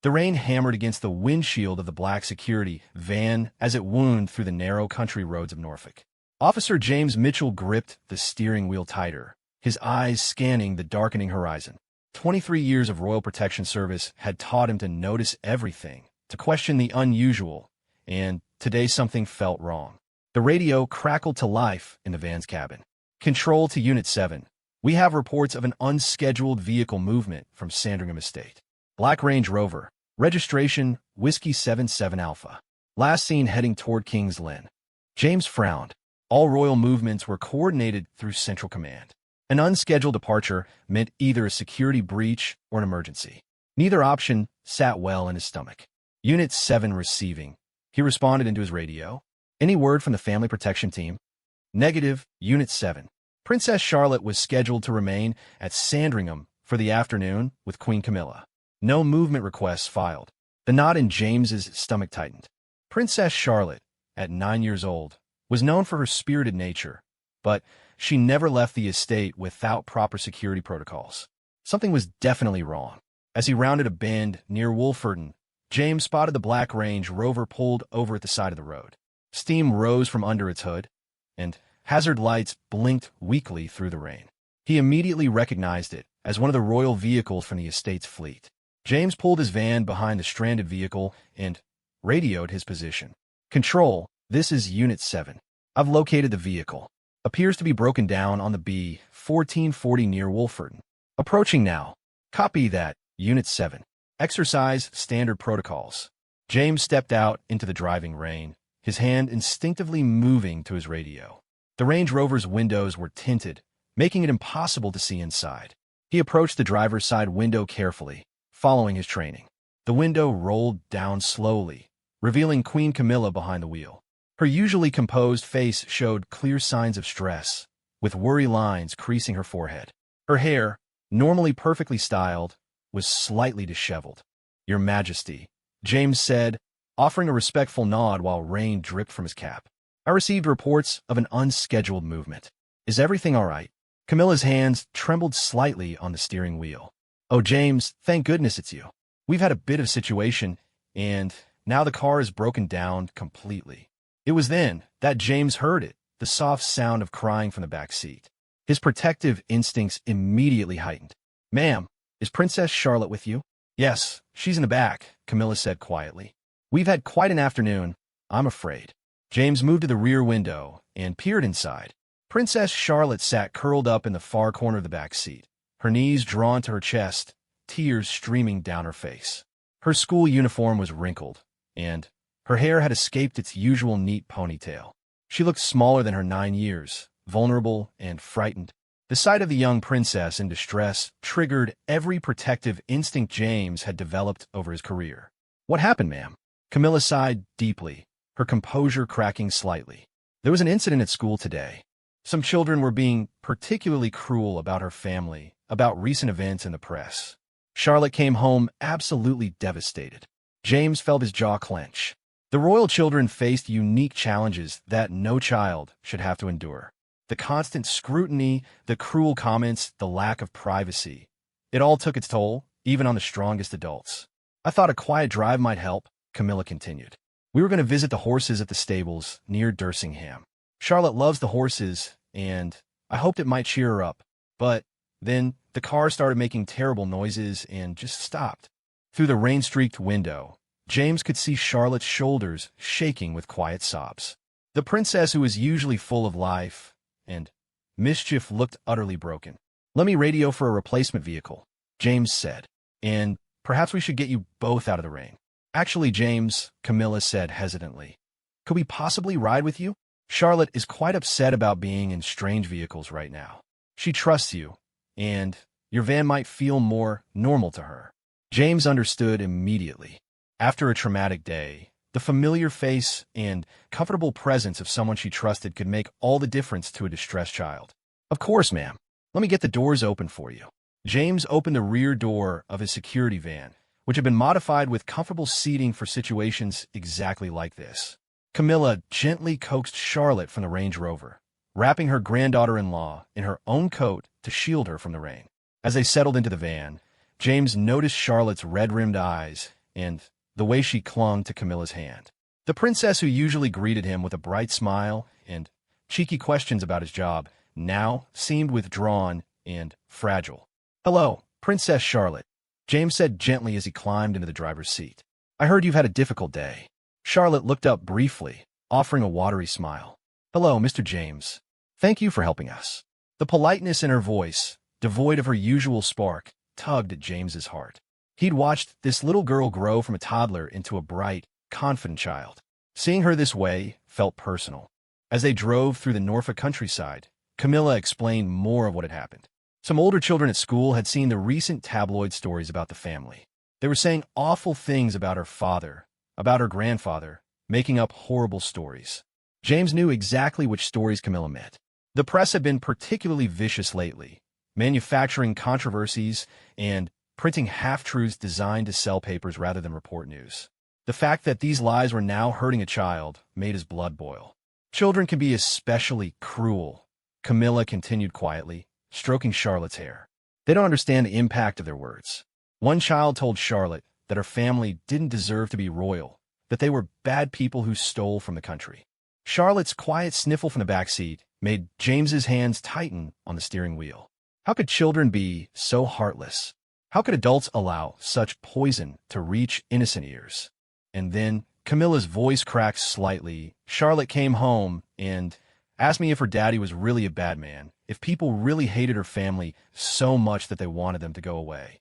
The rain hammered against the windshield of the black security van as it wound through the narrow country roads of Norfolk. Officer James Mitchell gripped the steering wheel tighter, his eyes scanning the darkening horizon. 23 years of Royal Protection Service had taught him to notice everything, to question the unusual, and today something felt wrong. The radio crackled to life in the van's cabin. "Control to Unit 7. We have reports of an unscheduled vehicle movement from Sandringham Estate. Black Range Rover. Registration Whiskey 77 Alpha. Last seen heading toward King's Lynn." James frowned. All Royal movements were coordinated through Central Command. An unscheduled departure meant either a security breach or an emergency. Neither option sat well in his stomach. "Unit 7 receiving." He responded into his radio. "Any word from the Family Protection Team?" "Negative, Unit 7. Princess Charlotte was scheduled to remain at Sandringham for the afternoon with Queen Camilla. No movement requests filed." The knot in James's stomach tightened. Princess Charlotte, at 9 years old, was known for her spirited nature, but she never left the estate without proper security protocols. Something was definitely wrong. As he rounded a bend near Wolferton, James spotted the Black Range Rover pulled over at the side of the road. Steam rose from under its hood, and hazard lights blinked weakly through the rain. He immediately recognized it as one of the royal vehicles from the estate's fleet. James pulled his van behind the stranded vehicle and radioed his position. "Control, this is Unit 7. I've located the vehicle. Appears to be broken down on the B-1440 near Wolferton. Approaching now. Copy that, Unit 7. Exercise standard protocols." James stepped out into the driving rain, his hand instinctively moving to his radio. The Range Rover's windows were tinted, making it impossible to see inside. He approached the driver's side window carefully, following his training. The window rolled down slowly, revealing Queen Camilla behind the wheel. Her usually composed face showed clear signs of stress, with worry lines creasing her forehead. Her hair, normally perfectly styled, was slightly disheveled. "Your Majesty," James said, offering a respectful nod while rain dripped from his cap. "I received reports of an unscheduled movement. Is everything all right?" Camilla's hands trembled slightly on the steering wheel. "Oh, James, thank goodness it's you. We've had a bit of a situation, and now the car is broken down completely." It was then that James heard it, the soft sound of crying from the back seat. His protective instincts immediately heightened. "Ma'am, is Princess Charlotte with you?" "Yes, she's in the back," Camilla said quietly. "We've had quite an afternoon, I'm afraid." James moved to the rear window and peered inside. Princess Charlotte sat curled up in the far corner of the back seat, her knees drawn to her chest, tears streaming down her face. Her school uniform was wrinkled, and her hair had escaped its usual neat ponytail. She looked smaller than her 9 years, vulnerable and frightened. The sight of the young princess in distress triggered every protective instinct James had developed over his career. "What happened, ma'am?" Camilla sighed deeply, her composure cracking slightly. "There was an incident at school today. Some children were being particularly cruel about her family, about recent events in the press. Charlotte came home absolutely devastated." James felt his jaw clench. The royal children faced unique challenges that no child should have to endure. The constant scrutiny, the cruel comments, the lack of privacy. It all took its toll, even on the strongest adults. "I thought a quiet drive might help," Camilla continued. "We were going to visit the horses at the stables near Dursingham. Charlotte loves the horses, and I hoped it might cheer her up. But then the car started making terrible noises and just stopped." Through the rain-streaked window, James could see Charlotte's shoulders shaking with quiet sobs. The princess, who was usually full of life and mischief, looked utterly broken. "Let me radio for a replacement vehicle," James said. "And perhaps we should get you both out of the rain." "Actually, James," Camilla said hesitantly, "could we possibly ride with you? Charlotte is quite upset about being in strange vehicles right now. She trusts you, and your van might feel more normal to her." James understood immediately. After a traumatic day, the familiar face and comfortable presence of someone she trusted could make all the difference to a distressed child. "Of course, ma'am. Let me get the doors open for you." James opened the rear door of his security van, which had been modified with comfortable seating for situations exactly like this. Camilla gently coaxed Charlotte from the Range Rover, wrapping her granddaughter-in-law in her own coat to shield her from the rain. As they settled into the van, James noticed Charlotte's red-rimmed eyes and the way she clung to Camilla's hand. The princess, who usually greeted him with a bright smile and cheeky questions about his job, now seemed withdrawn and fragile. "Hello, Princess Charlotte," James said gently as he climbed into the driver's seat. "I heard you've had a difficult day." Charlotte looked up briefly, offering a watery smile. "Hello, Mr. James. Thank you for helping us." The politeness in her voice, devoid of her usual spark, tugged at James's heart. He'd watched this little girl grow from a toddler into a bright, confident child. Seeing her this way felt personal. As they drove through the Norfolk countryside, Camilla explained more of what had happened. Some older children at school had seen the recent tabloid stories about the family. They were saying awful things about her father, about her grandfather, making up horrible stories. James knew exactly which stories Camilla meant. The press had been particularly vicious lately, manufacturing controversies and printing half-truths designed to sell papers rather than report news. The fact that these lies were now hurting a child made his blood boil. "Children can be especially cruel," Camilla continued quietly, stroking Charlotte's hair. "They don't understand the impact of their words." One child told Charlotte that her family didn't deserve to be royal, that they were bad people who stole from the country. Charlotte's quiet sniffle from the back seat made James's hands tighten on the steering wheel. How could children be so heartless? How could adults allow such poison to reach innocent ears? And then Camilla's voice cracked slightly. "Charlotte came home and asked me if her daddy was really a bad man, if people really hated her family so much that they wanted them to go away."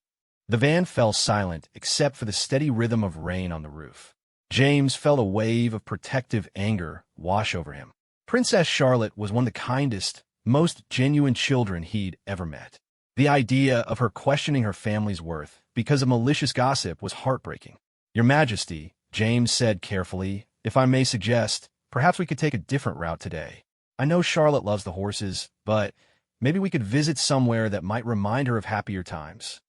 The van fell silent except for the steady rhythm of rain on the roof. James felt a wave of protective anger wash over him. Princess Charlotte was one of the kindest, most genuine children he'd ever met. The idea of her questioning her family's worth because of malicious gossip was heartbreaking. "Your Majesty," James said carefully, "if I may suggest, perhaps we could take a different route today. I know Charlotte loves the horses, but maybe we could visit somewhere that might remind her of happier times."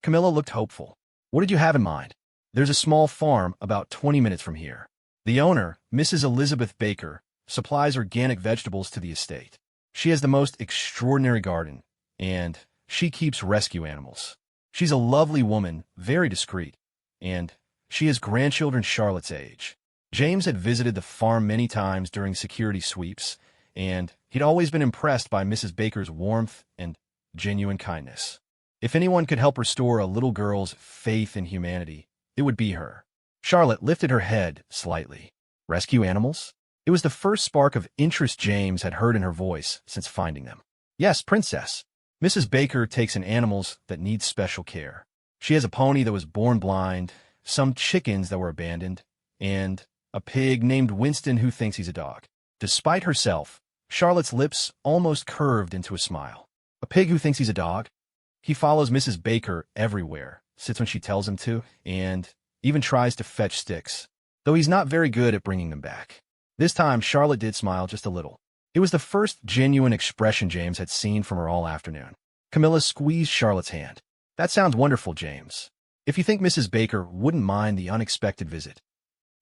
Camilla looked hopeful. "What did you have in mind?" "There's a small farm about 20 minutes from here. The owner, Mrs. Elizabeth Baker, supplies organic vegetables to the estate. She has the most extraordinary garden, and she keeps rescue animals. She's a lovely woman, very discreet, and she has grandchildren Charlotte's age." James had visited the farm many times during security sweeps, and he'd always been impressed by Mrs. Baker's warmth and genuine kindness. If anyone could help restore a little girl's faith in humanity, it would be her. Charlotte lifted her head slightly. "Rescue animals?" It was the first spark of interest James had heard in her voice since finding them. "Yes, Princess. Mrs. Baker takes in animals that need special care. She has a pony that was born blind, some chickens that were abandoned, and a pig named Winston who thinks he's a dog." Despite herself, Charlotte's lips almost curved into a smile. "A pig who thinks he's a dog? He follows Mrs. Baker everywhere, sits when she tells him to, and even tries to fetch sticks, though he's not very good at bringing them back." This time, Charlotte did smile just a little. It was the first genuine expression James had seen from her all afternoon. Camilla squeezed Charlotte's hand. "That sounds wonderful, James. If you think Mrs. Baker wouldn't mind the unexpected visit,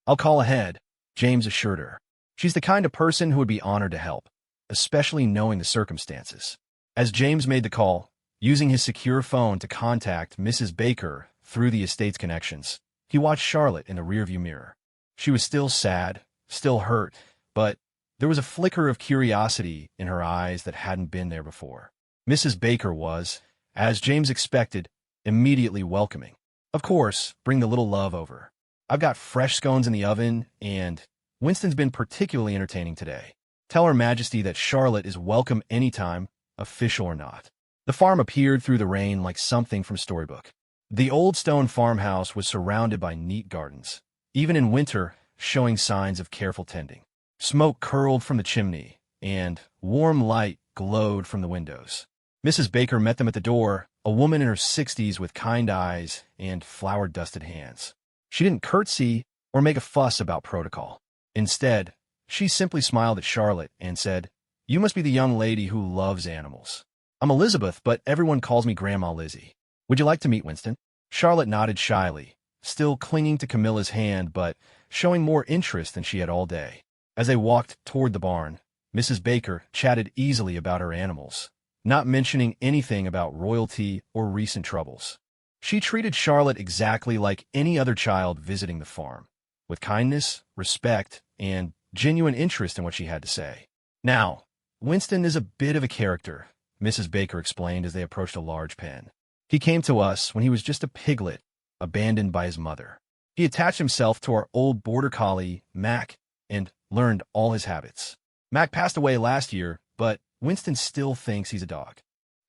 I'll call ahead," James assured her. "She's the kind of person who would be honored to help, especially knowing the circumstances." As James made the call, using his secure phone to contact Mrs. Baker through the estate's connections, he watched Charlotte in the rearview mirror. She was still sad, still hurt, but there was a flicker of curiosity in her eyes that hadn't been there before. Mrs. Baker was, as James expected, immediately welcoming. "Of course, bring the little love over. I've got fresh scones in the oven, and Winston's been particularly entertaining today. Tell Her Majesty that Charlotte is welcome anytime, official or not." The farm appeared through the rain like something from a storybook. The old stone farmhouse was surrounded by neat gardens, even in winter, showing signs of careful tending. Smoke curled from the chimney, and warm light glowed from the windows. Mrs. Baker met them at the door, a woman in her 60s with kind eyes and flour-dusted hands. She didn't curtsy or make a fuss about protocol. Instead, she simply smiled at Charlotte and said, "You must be the young lady who loves animals. I'm Elizabeth, but everyone calls me Grandma Lizzie. Would you like to meet Winston?" Charlotte nodded shyly, still clinging to Camilla's hand but showing more interest than she had all day. As they walked toward the barn, Mrs. Baker chatted easily about her animals, not mentioning anything about royalty or recent troubles. She treated Charlotte exactly like any other child visiting the farm, with kindness, respect, and genuine interest in what she had to say. Now, Winston is a bit of a character, Mrs. Baker explained as they approached a large pen. He came to us when he was just a piglet, abandoned by his mother. He attached himself to our old border collie, Mac, and learned all his habits. Mac passed away last year, but Winston still thinks he's a dog.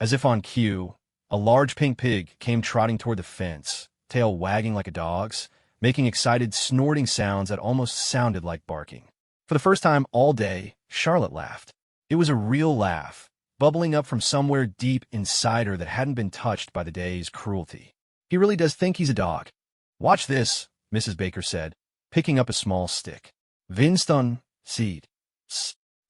As if on cue, a large pink pig came trotting toward the fence, tail wagging like a dog's, making excited, snorting sounds that almost sounded like barking. For the first time all day, Charlotte laughed. It was a real laugh, bubbling up from somewhere deep inside her that hadn't been touched by the day's cruelty. He really does think he's a dog. Watch this, Mrs. Baker said, picking up a small stick. Winston, seed.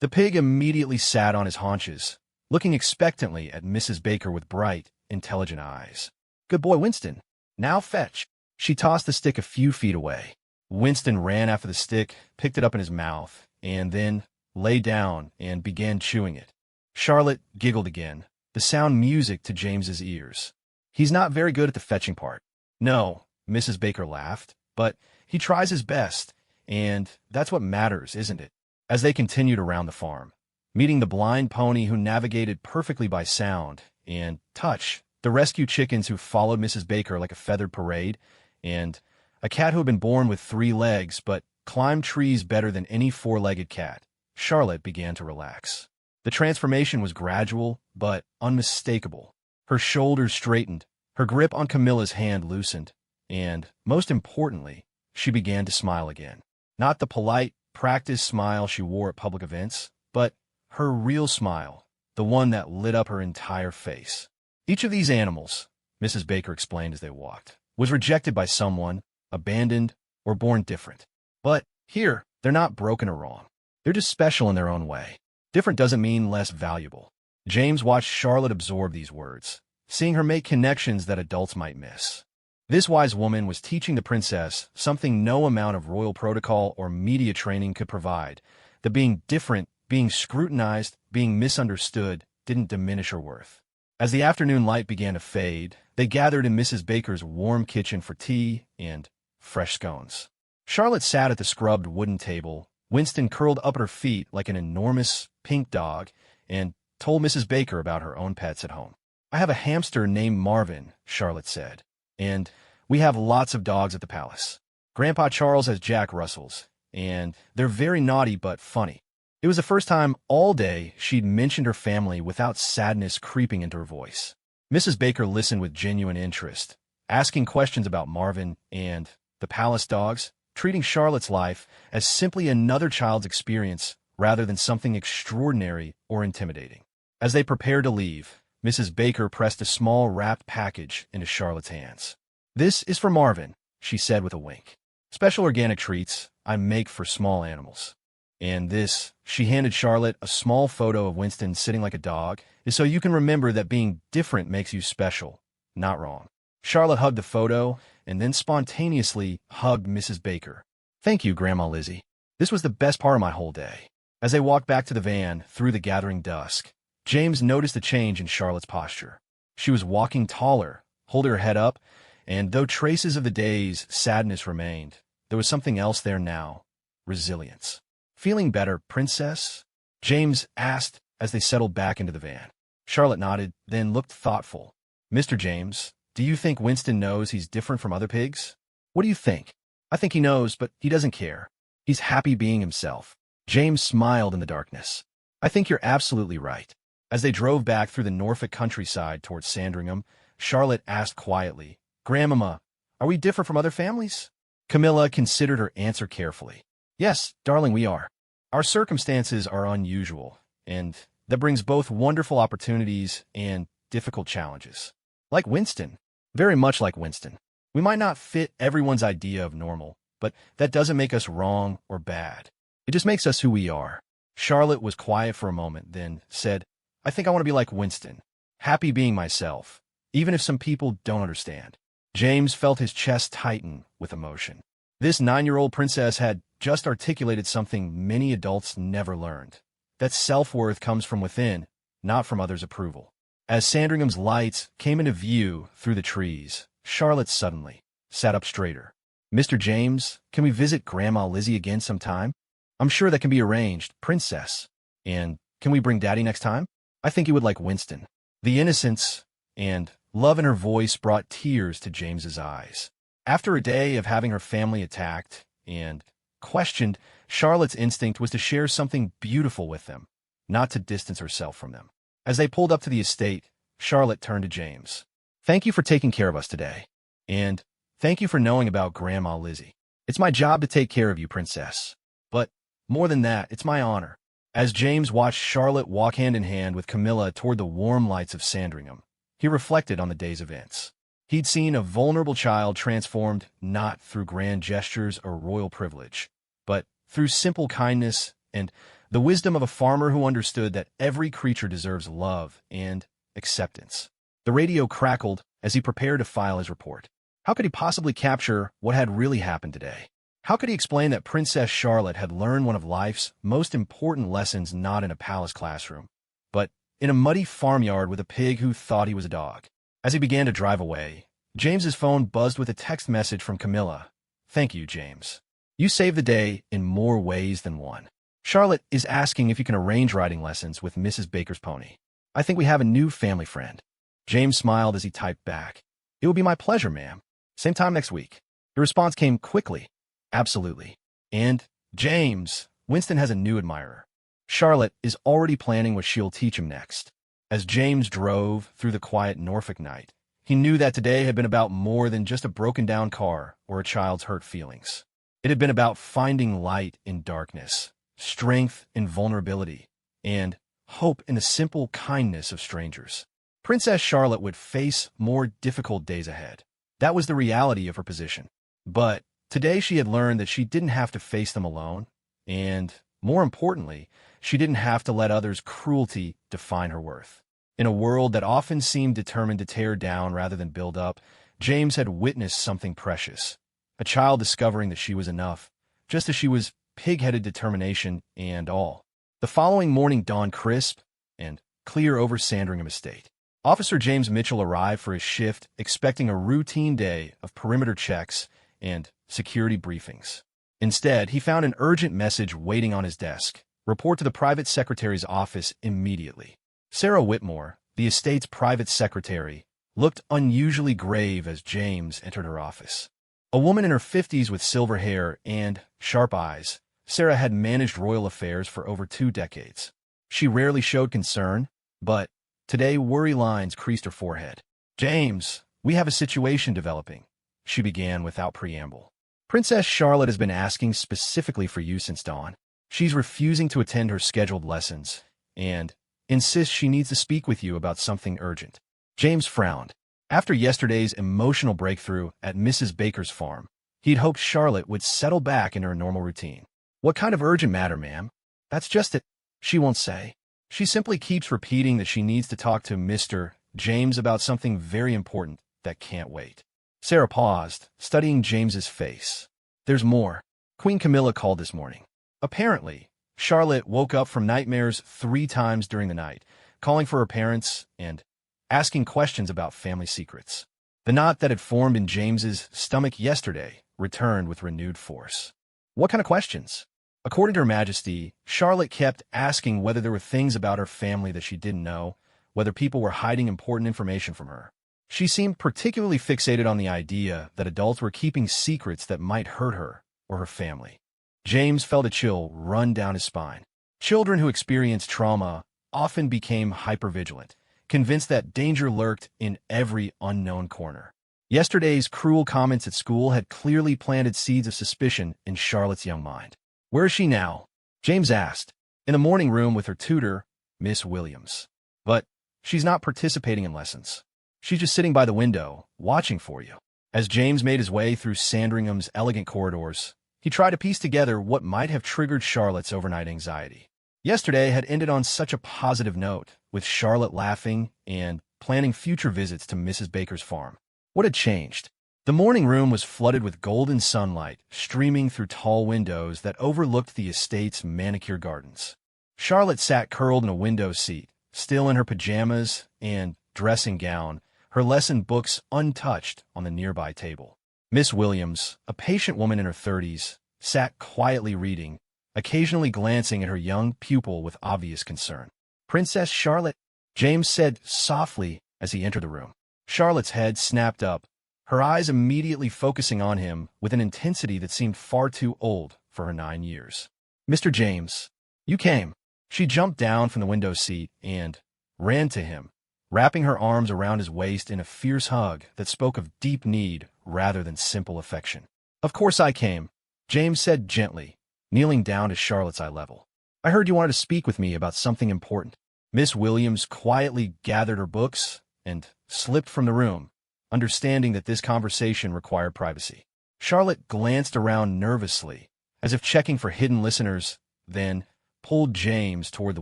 The pig immediately sat on his haunches, looking expectantly at Mrs. Baker with bright, intelligent eyes. Good boy, Winston. Now fetch. She tossed the stick a few feet away. Winston ran after the stick, picked it up in his mouth, and then lay down and began chewing it. Charlotte giggled again, the sound music to James's ears. He's not very good at the fetching part. No, Mrs. Baker laughed, but he tries his best, and that's what matters, isn't it? As they continued around the farm, meeting the blind pony who navigated perfectly by sound and touch, the rescue chickens who followed Mrs. Baker like a feathered parade, and a cat who had been born with 3 legs but climbed trees better than any 4-legged cat, Charlotte began to relax. The transformation was gradual but unmistakable. Her shoulders straightened, her grip on Camilla's hand loosened, and, most importantly, she began to smile again. Not the polite, practiced smile she wore at public events, but her real smile, the one that lit up her entire face. Each of these animals, Mrs. Baker explained as they walked, was rejected by someone, abandoned, or born different. But here, they're not broken or wrong. They're just special in their own way. Different doesn't mean less valuable. James watched Charlotte absorb these words, seeing her make connections that adults might miss. This wise woman was teaching the princess something no amount of royal protocol or media training could provide, that being different, being scrutinized, being misunderstood didn't diminish her worth. As the afternoon light began to fade, they gathered in Mrs. Baker's warm kitchen for tea and fresh scones. Charlotte sat at the scrubbed wooden table, Winston curled up at her feet like an enormous pink dog, and told Mrs. Baker about her own pets at home. I have a hamster named Marvin, Charlotte said, and we have lots of dogs at the palace. Grandpa Charles has Jack Russells, and they're very naughty but funny. It was the first time all day she'd mentioned her family without sadness creeping into her voice. Mrs. Baker listened with genuine interest, asking questions about Marvin and the palace dogs, treating Charlotte's life as simply another child's experience rather than something extraordinary or intimidating. As they prepared to leave, Mrs. Baker pressed a small wrapped package into Charlotte's hands. This is for Marvin, she said with a wink. Special organic treats I make for small animals. And this, she handed Charlotte a small photo of Winston sitting like a dog, is so you can remember that being different makes you special, not wrong. Charlotte hugged the photo and then spontaneously hugged Mrs. Baker. Thank you, Grandma Lizzie. This was the best part of my whole day. As they walked back to the van through the gathering dusk, James noticed a change in Charlotte's posture. She was walking taller, holding her head up, and though traces of the day's sadness remained, there was something else there now, resilience. Feeling better, Princess? James asked as they settled back into the van. Charlotte nodded, then looked thoughtful. Mr. James, do you think Winston knows he's different from other pigs? What do you think? I think he knows, but he doesn't care. He's happy being himself. James smiled in the darkness. I think you're absolutely right. As they drove back through the Norfolk countryside towards Sandringham, Charlotte asked quietly, Grandmama, are we different from other families? Camilla considered her answer carefully. Yes, darling, we are. Our circumstances are unusual, and that brings both wonderful opportunities and difficult challenges. Like Winston, very much like Winston. We might not fit everyone's idea of normal, but that doesn't make us wrong or bad. It just makes us who we are. Charlotte was quiet for a moment, then said, I think I want to be like Winston, happy being myself, even if some people don't understand. James felt his chest tighten with emotion. This 9-year-old princess had just articulated something many adults never learned, that self-worth comes from within, not from others' approval. As Sandringham's lights came into view through the trees, Charlotte suddenly sat up straighter. Mr. James, can we visit Grandma Lizzie again sometime? I'm sure that can be arranged, Princess. And can we bring Daddy next time? I think he would like Winston. The innocence and love in her voice brought tears to James's eyes. After a day of having her family attacked and questioned, Charlotte's instinct was to share something beautiful with them, not to distance herself from them. As they pulled up to the estate, Charlotte turned to James. Thank you for taking care of us today. And thank you for knowing about Grandma Lizzie. It's my job to take care of you, Princess. But more than that, it's my honor. As James watched Charlotte walk hand in hand with Camilla toward the warm lights of Sandringham, he reflected on the day's events. He'd seen a vulnerable child transformed not through grand gestures or royal privilege, but through simple kindness and the wisdom of a farmer who understood that every creature deserves love and acceptance. The radio crackled as he prepared to file his report. How could he possibly capture what had really happened today? How could he explain that Princess Charlotte had learned one of life's most important lessons not in a palace classroom, but in a muddy farmyard with a pig who thought he was a dog? As he began to drive away, James's phone buzzed with a text message from Camilla. Thank you, James. You saved the day in more ways than one. Charlotte is asking if you can arrange riding lessons with Mrs. Baker's pony. I think we have a new family friend. James smiled as he typed back. It will be my pleasure, ma'am. Same time next week. The response came quickly. Absolutely. And, James, Winston has a new admirer. Charlotte is already planning what she'll teach him next. As James drove through the quiet Norfolk night, he knew that today had been about more than just a broken-down car or a child's hurt feelings. It had been about finding light in darkness, strength in vulnerability, and hope in the simple kindness of strangers. Princess Charlotte would face more difficult days ahead. That was the reality of her position. But today she had learned that she didn't have to face them alone, and, more importantly, she didn't have to let others' cruelty define her worth. In a world that often seemed determined to tear down rather than build up, James had witnessed something precious. A child discovering that she was enough, just as she was pig-headed determination and all. The following morning dawned crisp and clear over Sandringham Estate. Officer James Mitchell arrived for his shift, expecting a routine day of perimeter checks and security briefings. Instead, he found an urgent message waiting on his desk. Report to the private secretary's office immediately. Sarah Whitmore, the estate's private secretary, looked unusually grave as James entered her office. A woman in her 50s with silver hair and sharp eyes, Sarah had managed royal affairs for over 2 decades. She rarely showed concern, but today worry lines creased her forehead. James, we have a situation developing, she began without preamble. Princess Charlotte has been asking specifically for you since dawn. She's refusing to attend her scheduled lessons and insists she needs to speak with you about something urgent. James frowned. After yesterday's emotional breakthrough at Mrs. Baker's farm, he'd hoped Charlotte would settle back into her normal routine. What kind of urgent matter, ma'am? That's just it. She won't say. She simply keeps repeating that she needs to talk to Mr. James about something very important that can't wait. Sarah paused, studying James's face. There's more. Queen Camilla called this morning. Apparently, Charlotte woke up from nightmares 3 times during the night, calling for her parents and asking questions about family secrets. The knot that had formed in James's stomach yesterday returned with renewed force. What kind of questions? According to Her Majesty, Charlotte kept asking whether there were things about her family that she didn't know, whether people were hiding important information from her. She seemed particularly fixated on the idea that adults were keeping secrets that might hurt her or her family. James felt a chill run down his spine. Children who experienced trauma often became hypervigilant, convinced that danger lurked in every unknown corner. Yesterday's cruel comments at school had clearly planted seeds of suspicion in Charlotte's young mind. Where is she now? James asked. In the morning room with her tutor, Miss Williams. But she's not participating in lessons. She's just sitting by the window, watching for you. As James made his way through Sandringham's elegant corridors, he tried to piece together what might have triggered Charlotte's overnight anxiety. Yesterday had ended on such a positive note, with Charlotte laughing and planning future visits to Mrs. Baker's farm. What had changed? The morning room was flooded with golden sunlight, streaming through tall windows that overlooked the estate's manicured gardens. Charlotte sat curled in a window seat, still in her pajamas and dressing gown, her lesson books untouched on the nearby table. Miss Williams, a patient woman in her 30s, sat quietly reading, occasionally glancing at her young pupil with obvious concern. "Princess Charlotte," James said softly as he entered the room. Charlotte's head snapped up, her eyes immediately focusing on him with an intensity that seemed far too old for her 9 years. "Mr. James, you came." She jumped down from the window seat and ran to him, wrapping her arms around his waist in a fierce hug that spoke of deep need rather than simple affection. "Of course I came," James said gently, kneeling down to Charlotte's eye level. "I heard you wanted to speak with me about something important." Miss Williams quietly gathered her books and slipped from the room, understanding that this conversation required privacy. Charlotte glanced around nervously, as if checking for hidden listeners, then pulled James toward the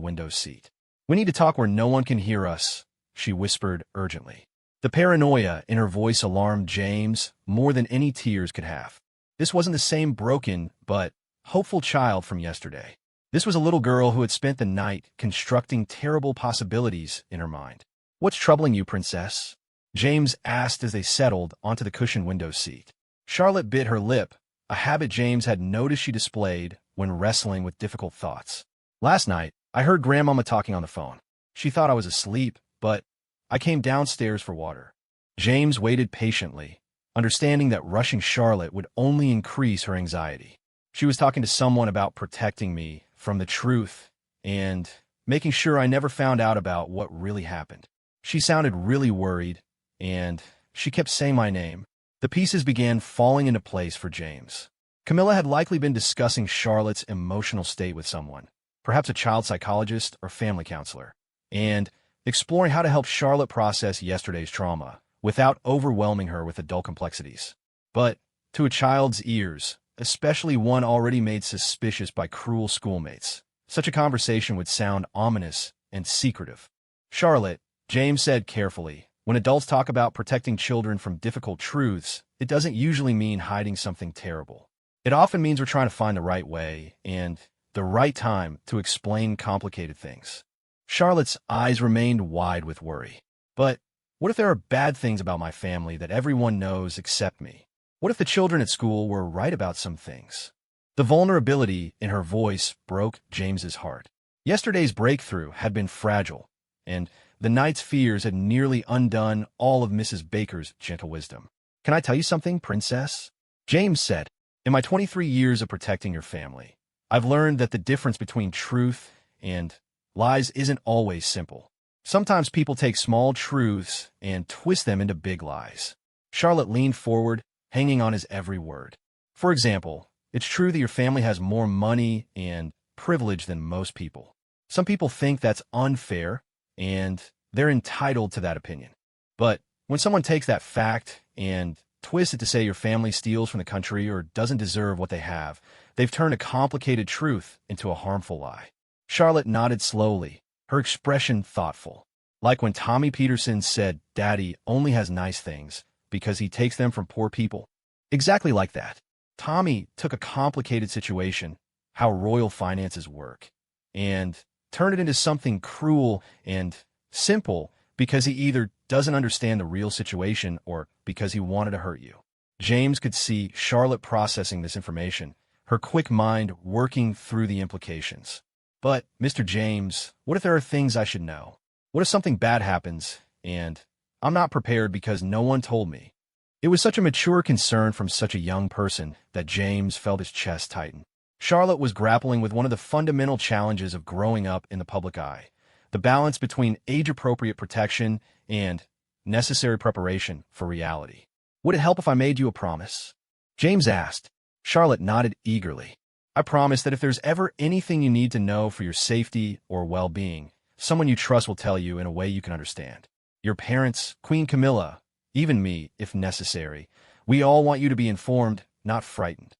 window seat. "We need to talk where no one can hear us," she whispered urgently. The paranoia in her voice alarmed James more than any tears could have. This wasn't the same broken but hopeful child from yesterday. This was a little girl who had spent the night constructing terrible possibilities in her mind. "What's troubling you, princess?" James asked as they settled onto the cushioned window seat. Charlotte bit her lip, a habit James had noticed she displayed when wrestling with difficult thoughts. "Last night, I heard Grandmama talking on the phone. She thought I was asleep, but I came downstairs for water." James waited patiently, understanding that rushing Charlotte would only increase her anxiety. "She was talking to someone about protecting me from the truth and making sure I never found out about what really happened. She sounded really worried, and she kept saying my name." The pieces began falling into place for James. Camilla had likely been discussing Charlotte's emotional state with someone, perhaps a child psychologist or family counselor, and exploring how to help Charlotte process yesterday's trauma without overwhelming her with adult complexities. But to a child's ears, especially one already made suspicious by cruel schoolmates, such a conversation would sound ominous and secretive. "Charlotte," James said carefully, "when adults talk about protecting children from difficult truths, it doesn't usually mean hiding something terrible. It often means we're trying to find the right way and the right time to explain complicated things." Charlotte's eyes remained wide with worry. "But what if there are bad things about my family that everyone knows except me? What if the children at school were right about some things?" The vulnerability in her voice broke James's heart. Yesterday's breakthrough had been fragile, and the night's fears had nearly undone all of Mrs. Baker's gentle wisdom. "Can I tell you something, princess?" James said, "In my 23 years of protecting your family, I've learned that the difference between truth and lies isn't always simple. Sometimes people take small truths and twist them into big lies." Charlotte leaned forward, hanging on his every word. "For example, it's true that your family has more money and privilege than most people. Some people think that's unfair, and they're entitled to that opinion. But when someone takes that fact and twists it to say your family steals from the country or doesn't deserve what they have, they've turned a complicated truth into a harmful lie." Charlotte nodded slowly, her expression thoughtful. "Like when Tommy Peterson said Daddy only has nice things because he takes them from poor people." Exactly like that. Tommy took a complicated situation, how royal finances work, and turned it into something cruel and simple because he either doesn't understand the real situation or because he wanted to hurt you. James could see Charlotte processing this information, her quick mind working through the implications. "But, Mr. James, what if there are things I should know? What if something bad happens, and I'm not prepared because no one told me?" It was such a mature concern from such a young person that James felt his chest tighten. Charlotte was grappling with one of the fundamental challenges of growing up in the public eye, the balance between age-appropriate protection and necessary preparation for reality. "Would it help if I made you a promise?" James asked. Charlotte nodded eagerly. "I promise that if there's ever anything you need to know for your safety or well-being, someone you trust will tell you in a way you can understand. Your parents, Queen Camilla, even me, if necessary. We all want you to be informed, not frightened.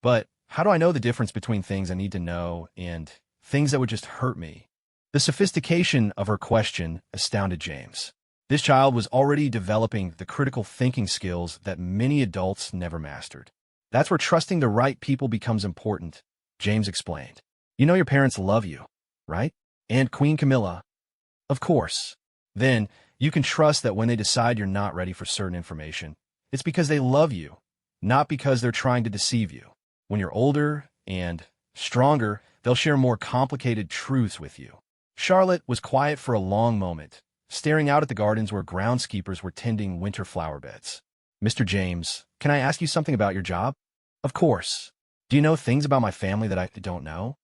But how do I know the difference between things I need to know and things that would just hurt me?" The sophistication of her question astounded James. This child was already developing the critical thinking skills that many adults never mastered. "That's where trusting the right people becomes important," James explained. "You know your parents love you, right? And Queen Camilla." "Of course." "Then You can trust that when they decide you're not ready for certain information, it's because they love you, not because they're trying to deceive you. When you're older and stronger, they'll share more complicated truths with you. Charlotte was quiet for a long moment, staring out at the gardens where groundskeepers were tending winter flower beds. Mr. James, can I ask you something about your job? Of course. Do you know things about my family that I don't know?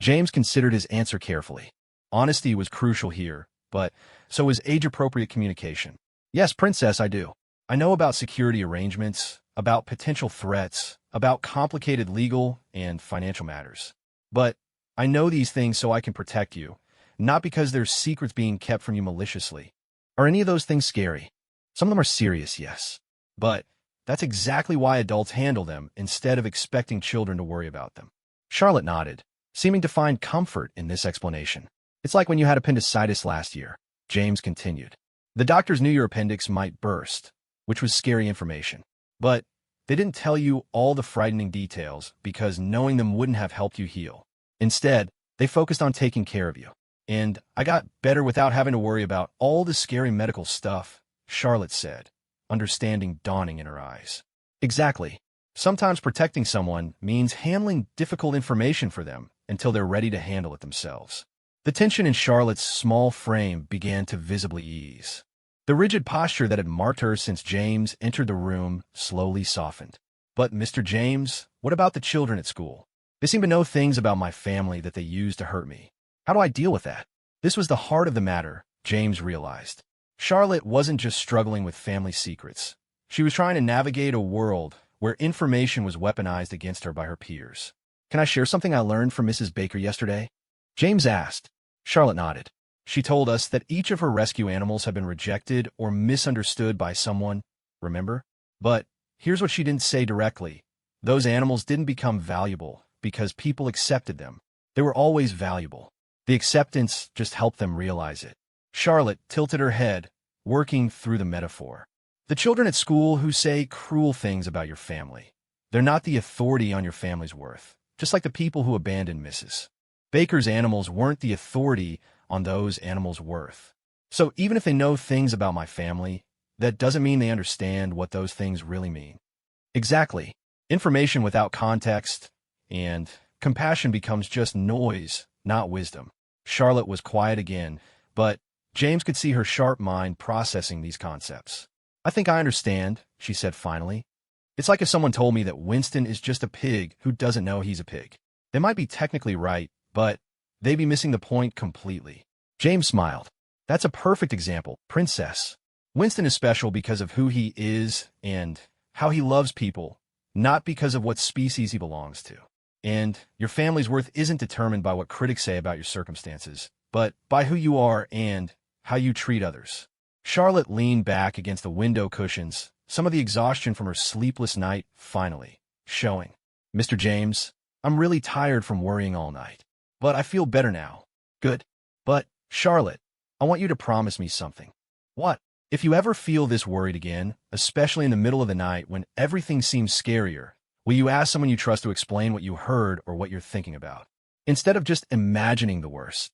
James considered his answer carefully. Honesty was crucial here, but so was age-appropriate communication. Yes, Princess, I do. I know about security arrangements, about potential threats, about complicated legal and financial matters. But I know these things so I can protect you, not because there's secrets being kept from you maliciously. Are any of those things scary? Some of them are serious, yes. But that's exactly why adults handle them instead of expecting children to worry about them. Charlotte nodded, seeming to find comfort in this explanation. It's like when you had appendicitis last year, James continued. The doctors knew your appendix might burst, which was scary information. But they didn't tell you all the frightening details because knowing them wouldn't have helped you heal. Instead, they focused on taking care of you. And I got better without having to worry about all the scary medical stuff, Charlotte said, understanding dawning in her eyes. Exactly. Sometimes protecting someone means handling difficult information for them until they're ready to handle it themselves. The tension in Charlotte's small frame began to visibly ease. The rigid posture that had marked her since James entered the room slowly softened. But, Mr. James, what about the children at school? They seem to know things about my family that they use to hurt me. How do I deal with that? This was the heart of the matter, James realized. Charlotte wasn't just struggling with family secrets. She was trying to navigate a world where information was weaponized against her by her peers. Can I share something I learned from Mrs. Baker yesterday? James asked. Charlotte nodded. She told us that each of her rescue animals had been rejected or misunderstood by someone, remember? But here's what she didn't say directly. Those animals didn't become valuable because people accepted them. They were always valuable. The acceptance just helped them realize it. Charlotte tilted her head, working through the metaphor. The children at school who say cruel things about your family. They're not the authority on your family's worth, just like the people who abandoned Mrs. Baker's animals weren't the authority on those animals' worth. So even if they know things about my family, that doesn't mean they understand what those things really mean. Exactly. Information without context and compassion becomes just noise, not wisdom. Charlotte was quiet again, but James could see her sharp mind processing these concepts. I think I understand, she said finally. It's like if someone told me that Winston is just a pig who doesn't know he's a pig. They might be technically right, but they'd be missing the point completely. James smiled. That's a perfect example, Princess. Winston is special because of who he is and how he loves people, not because of what species he belongs to. And your family's worth isn't determined by what critics say about your circumstances, but by who you are and how you treat others. Charlotte leaned back against the window cushions, some of the exhaustion from her sleepless night finally showing. Mr. James, I'm really tired from worrying all night, but I feel better now. Good. But, Charlotte, I want you to promise me something. What? If you ever feel this worried again, especially in the middle of the night when everything seems scarier, will you ask someone you trust to explain what you heard or what you're thinking about? Instead of just imagining the worst.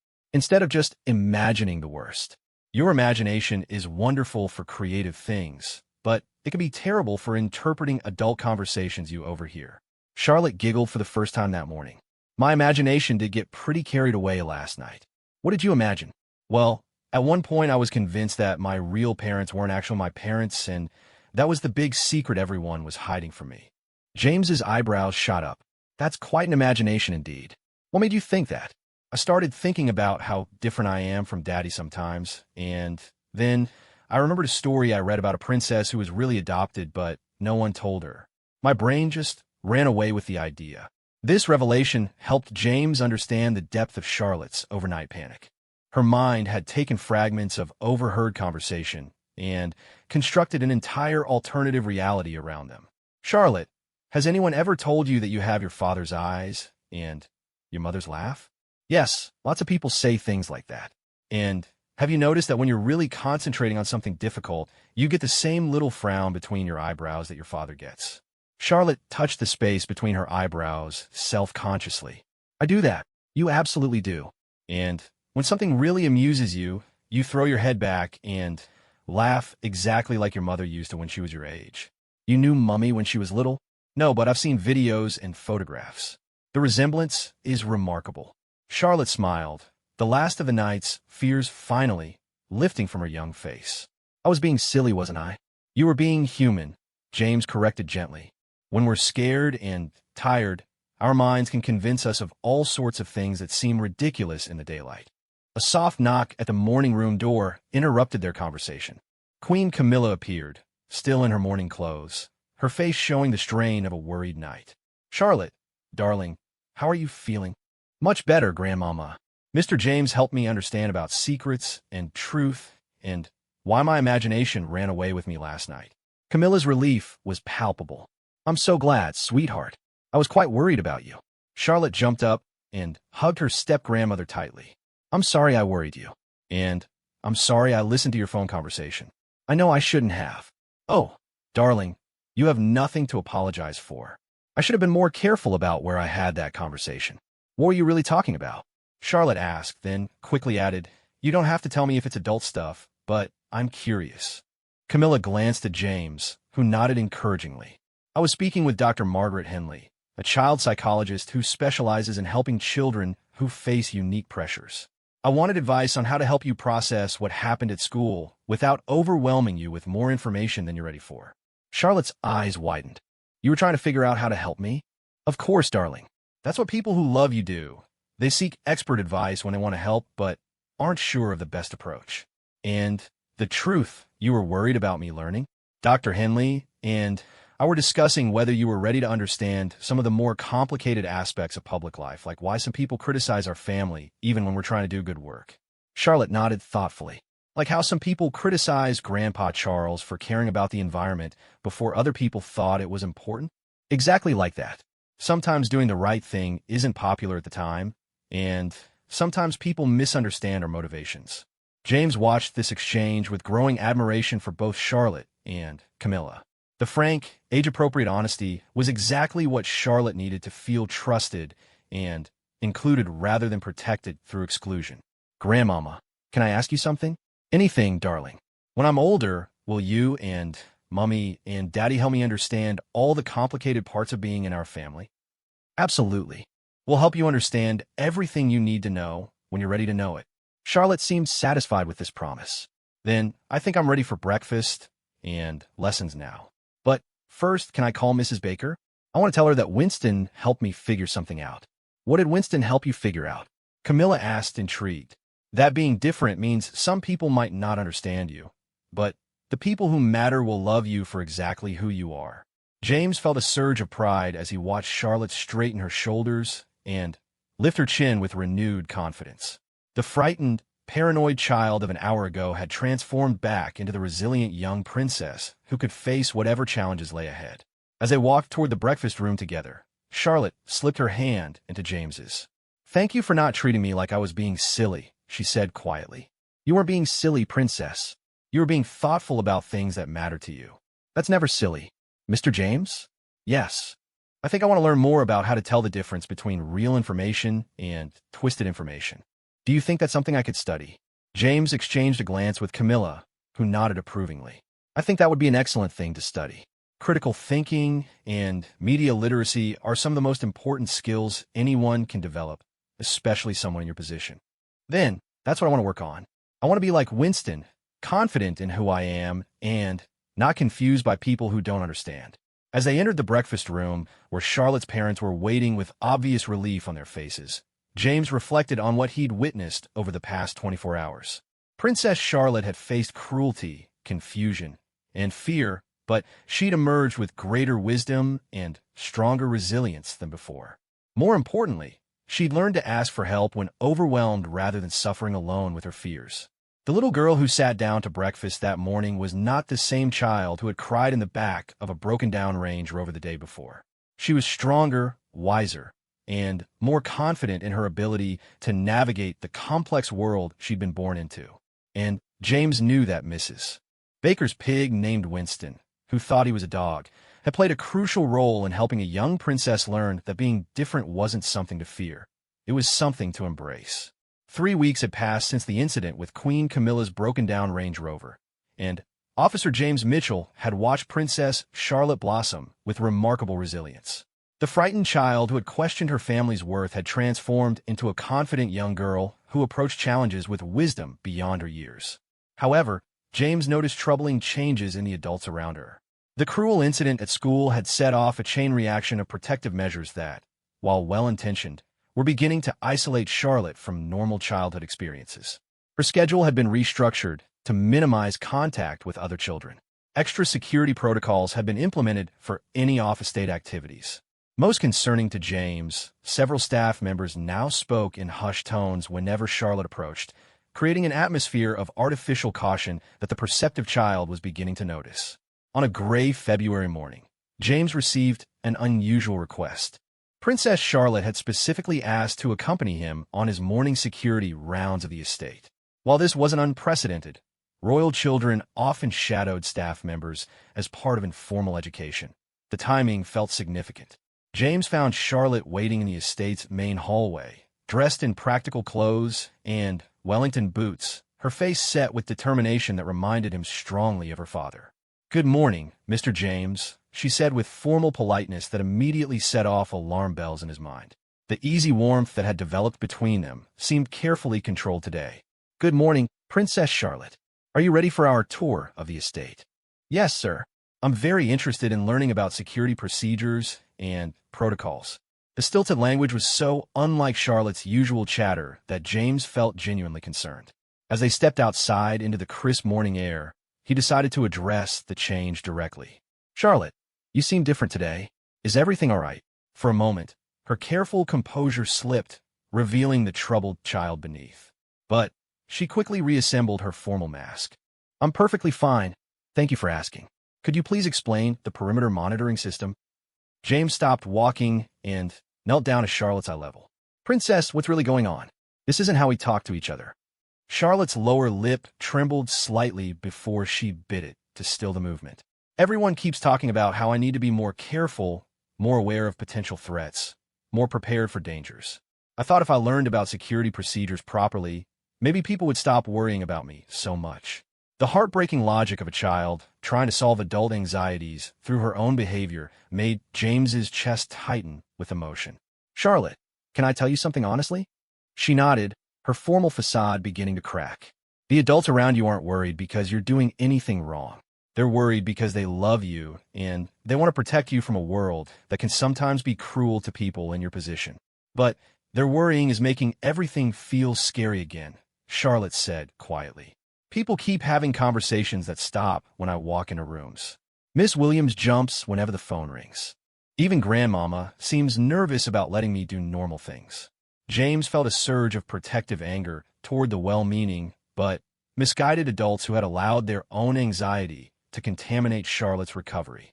Your imagination is wonderful for creative things, but it can be terrible for interpreting adult conversations you overhear. Charlotte giggled for the first time that morning. My imagination did get pretty carried away last night. What did you imagine? Well, at one point I was convinced that my real parents weren't actually my parents, and that was the big secret everyone was hiding from me. James's eyebrows shot up. That's quite an imagination indeed. What made you think that? I started thinking about how different I am from Daddy sometimes, and then I remembered a story I read about a princess who was really adopted, but no one told her. My brain just ran away with the idea. This revelation helped James understand the depth of Charlotte's overnight panic. Her mind had taken fragments of overheard conversation and constructed an entire alternative reality around them. Charlotte, has anyone ever told you that you have your father's eyes and your mother's laugh? Yes, lots of people say things like that. And have you noticed that when you're really concentrating on something difficult, you get the same little frown between your eyebrows that your father gets? Charlotte touched the space between her eyebrows self-consciously. I do that. You absolutely do. And when something really amuses you, you throw your head back and laugh exactly like your mother used to when she was your age. You knew Mummy when she was little? No, but I've seen videos and photographs. The resemblance is remarkable. Charlotte smiled, the last of the night's fears finally lifting from her young face. I was being silly, wasn't I? You were being human, James corrected gently. When we're scared and tired, our minds can convince us of all sorts of things that seem ridiculous in the daylight. A soft knock at the morning room door interrupted their conversation. Queen Camilla appeared, still in her morning clothes, her face showing the strain of a worried night. Charlotte, darling, how are you feeling? Much better, Grandmama. Mr. James helped me understand about secrets and truth and why my imagination ran away with me last night. Camilla's relief was palpable. I'm so glad, sweetheart. I was quite worried about you. Charlotte jumped up and hugged her step-grandmother tightly. I'm sorry I worried you. And I'm sorry I listened to your phone conversation. I know I shouldn't have. Oh, darling, you have nothing to apologize for. I should have been more careful about where I had that conversation. What were you really talking about? Charlotte asked, then quickly added, You don't have to tell me if it's adult stuff, but I'm curious. Camilla glanced at James, who nodded encouragingly. I was speaking with Dr. Margaret Henley, a child psychologist who specializes in helping children who face unique pressures. I wanted advice on how to help you process what happened at school without overwhelming you with more information than you're ready for. Charlotte's eyes widened. You were trying to figure out how to help me? Of course, darling. That's what people who love you do. They seek expert advice when they want to help, but aren't sure of the best approach. And the truth, you were worried about me learning? Dr. Henley and I were discussing whether you were ready to understand some of the more complicated aspects of public life, like why some people criticize our family, even when we're trying to do good work. Charlotte nodded thoughtfully, like how some people criticize Grandpa Charles for caring about the environment before other people thought it was important. Exactly like that. Sometimes doing the right thing isn't popular at the time, and sometimes people misunderstand our motivations. James watched this exchange with growing admiration for both Charlotte and Camilla. The frank, age-appropriate honesty was exactly what Charlotte needed to feel trusted and included rather than protected through exclusion. Grandmama, can I ask you something? Anything, darling. When I'm older, will you and Mummy and Daddy help me understand all the complicated parts of being in our family? Absolutely. We'll help you understand everything you need to know when you're ready to know it. Charlotte seemed satisfied with this promise. Then, I think I'm ready for breakfast and lessons now. But first, can I call Mrs. Baker? I want to tell her that Winston helped me figure something out. What did Winston help you figure out? Camilla asked, intrigued. That being different means some people might not understand you, but the people who matter will love you for exactly who you are. James felt a surge of pride as he watched Charlotte straighten her shoulders and lift her chin with renewed confidence. The frightened, paranoid child of an hour ago had transformed back into the resilient young princess who could face whatever challenges lay ahead. As they walked toward the breakfast room together, Charlotte slipped her hand into James's. Thank you for not treating me like I was being silly, she said quietly. You weren't being silly, princess. You were being thoughtful about things that matter to you. That's never silly. Mr. James? Yes. I think I want to learn more about how to tell the difference between real information and twisted information. Do you think that's something I could study? James exchanged a glance with Camilla, who nodded approvingly. I think that would be an excellent thing to study. Critical thinking and media literacy are some of the most important skills anyone can develop, especially someone in your position. Then, that's what I want to work on. I want to be like Winston, confident in who I am and not confused by people who don't understand. As they entered the breakfast room, where Charlotte's parents were waiting with obvious relief on their faces, James reflected on what he'd witnessed over the past 24 hours. Princess Charlotte had faced cruelty, confusion, and fear, but she'd emerged with greater wisdom and stronger resilience than before. More importantly, she'd learned to ask for help when overwhelmed rather than suffering alone with her fears. The little girl who sat down to breakfast that morning was not the same child who had cried in the back of a broken-down Range Rover the day before. She was stronger, wiser, and more confident in her ability to navigate the complex world she'd been born into. And James knew that Mrs. Baker's pig named Winston, who thought he was a dog, had played a crucial role in helping a young princess learn that being different wasn't something to fear. It was something to embrace. 3 weeks had passed since the incident with Queen Camilla's broken-down Range Rover, and Officer James Mitchell had watched Princess Charlotte blossom with remarkable resilience. The frightened child who had questioned her family's worth had transformed into a confident young girl who approached challenges with wisdom beyond her years. However, James noticed troubling changes in the adults around her. The cruel incident at school had set off a chain reaction of protective measures that, while well-intentioned, were beginning to isolate Charlotte from normal childhood experiences. Her schedule had been restructured to minimize contact with other children. Extra security protocols had been implemented for any off-estate activities. Most concerning to James, several staff members now spoke in hushed tones whenever Charlotte approached, creating an atmosphere of artificial caution that the perceptive child was beginning to notice. On a gray February morning, James received an unusual request. Princess Charlotte had specifically asked to accompany him on his morning security rounds of the estate. While this wasn't unprecedented, royal children often shadowed staff members as part of informal education. The timing felt significant. James found Charlotte waiting in the estate's main hallway, dressed in practical clothes and Wellington boots, her face set with determination that reminded him strongly of her father. "Good morning, Mr. James," she said with formal politeness that immediately set off alarm bells in his mind. The easy warmth that had developed between them seemed carefully controlled today. "Good morning, Princess Charlotte. Are you ready for our tour of the estate?" "Yes, sir. I'm very interested in learning about security procedures and protocols." The stilted language was so unlike Charlotte's usual chatter that James felt genuinely concerned. As they stepped outside into the crisp morning air, he decided to address the change directly. "Charlotte, you seem different today. Is everything all right?" For a moment, her careful composure slipped, revealing the troubled child beneath. But she quickly reassembled her formal mask. "I'm perfectly fine. Thank you for asking. Could you please explain the perimeter monitoring system?" James stopped walking and knelt down to Charlotte's eye level. "Princess, what's really going on? This isn't how we talk to each other." Charlotte's lower lip trembled slightly before she bit it to still the movement. "Everyone keeps talking about how I need to be more careful, more aware of potential threats, more prepared for dangers. I thought if I learned about security procedures properly, maybe people would stop worrying about me so much." The heartbreaking logic of a child trying to solve adult anxieties through her own behavior made James's chest tighten with emotion. "Charlotte, can I tell you something honestly?" She nodded, her formal facade beginning to crack. "The adults around you aren't worried because you're doing anything wrong. They're worried because they love you and they want to protect you from a world that can sometimes be cruel to people in your position. But their worrying is making everything feel scary again," Charlotte said quietly. "People keep having conversations that stop when I walk into rooms. Miss Williams jumps whenever the phone rings. Even Grandmama seems nervous about letting me do normal things." James felt a surge of protective anger toward the well-meaning but misguided adults who had allowed their own anxiety to contaminate Charlotte's recovery.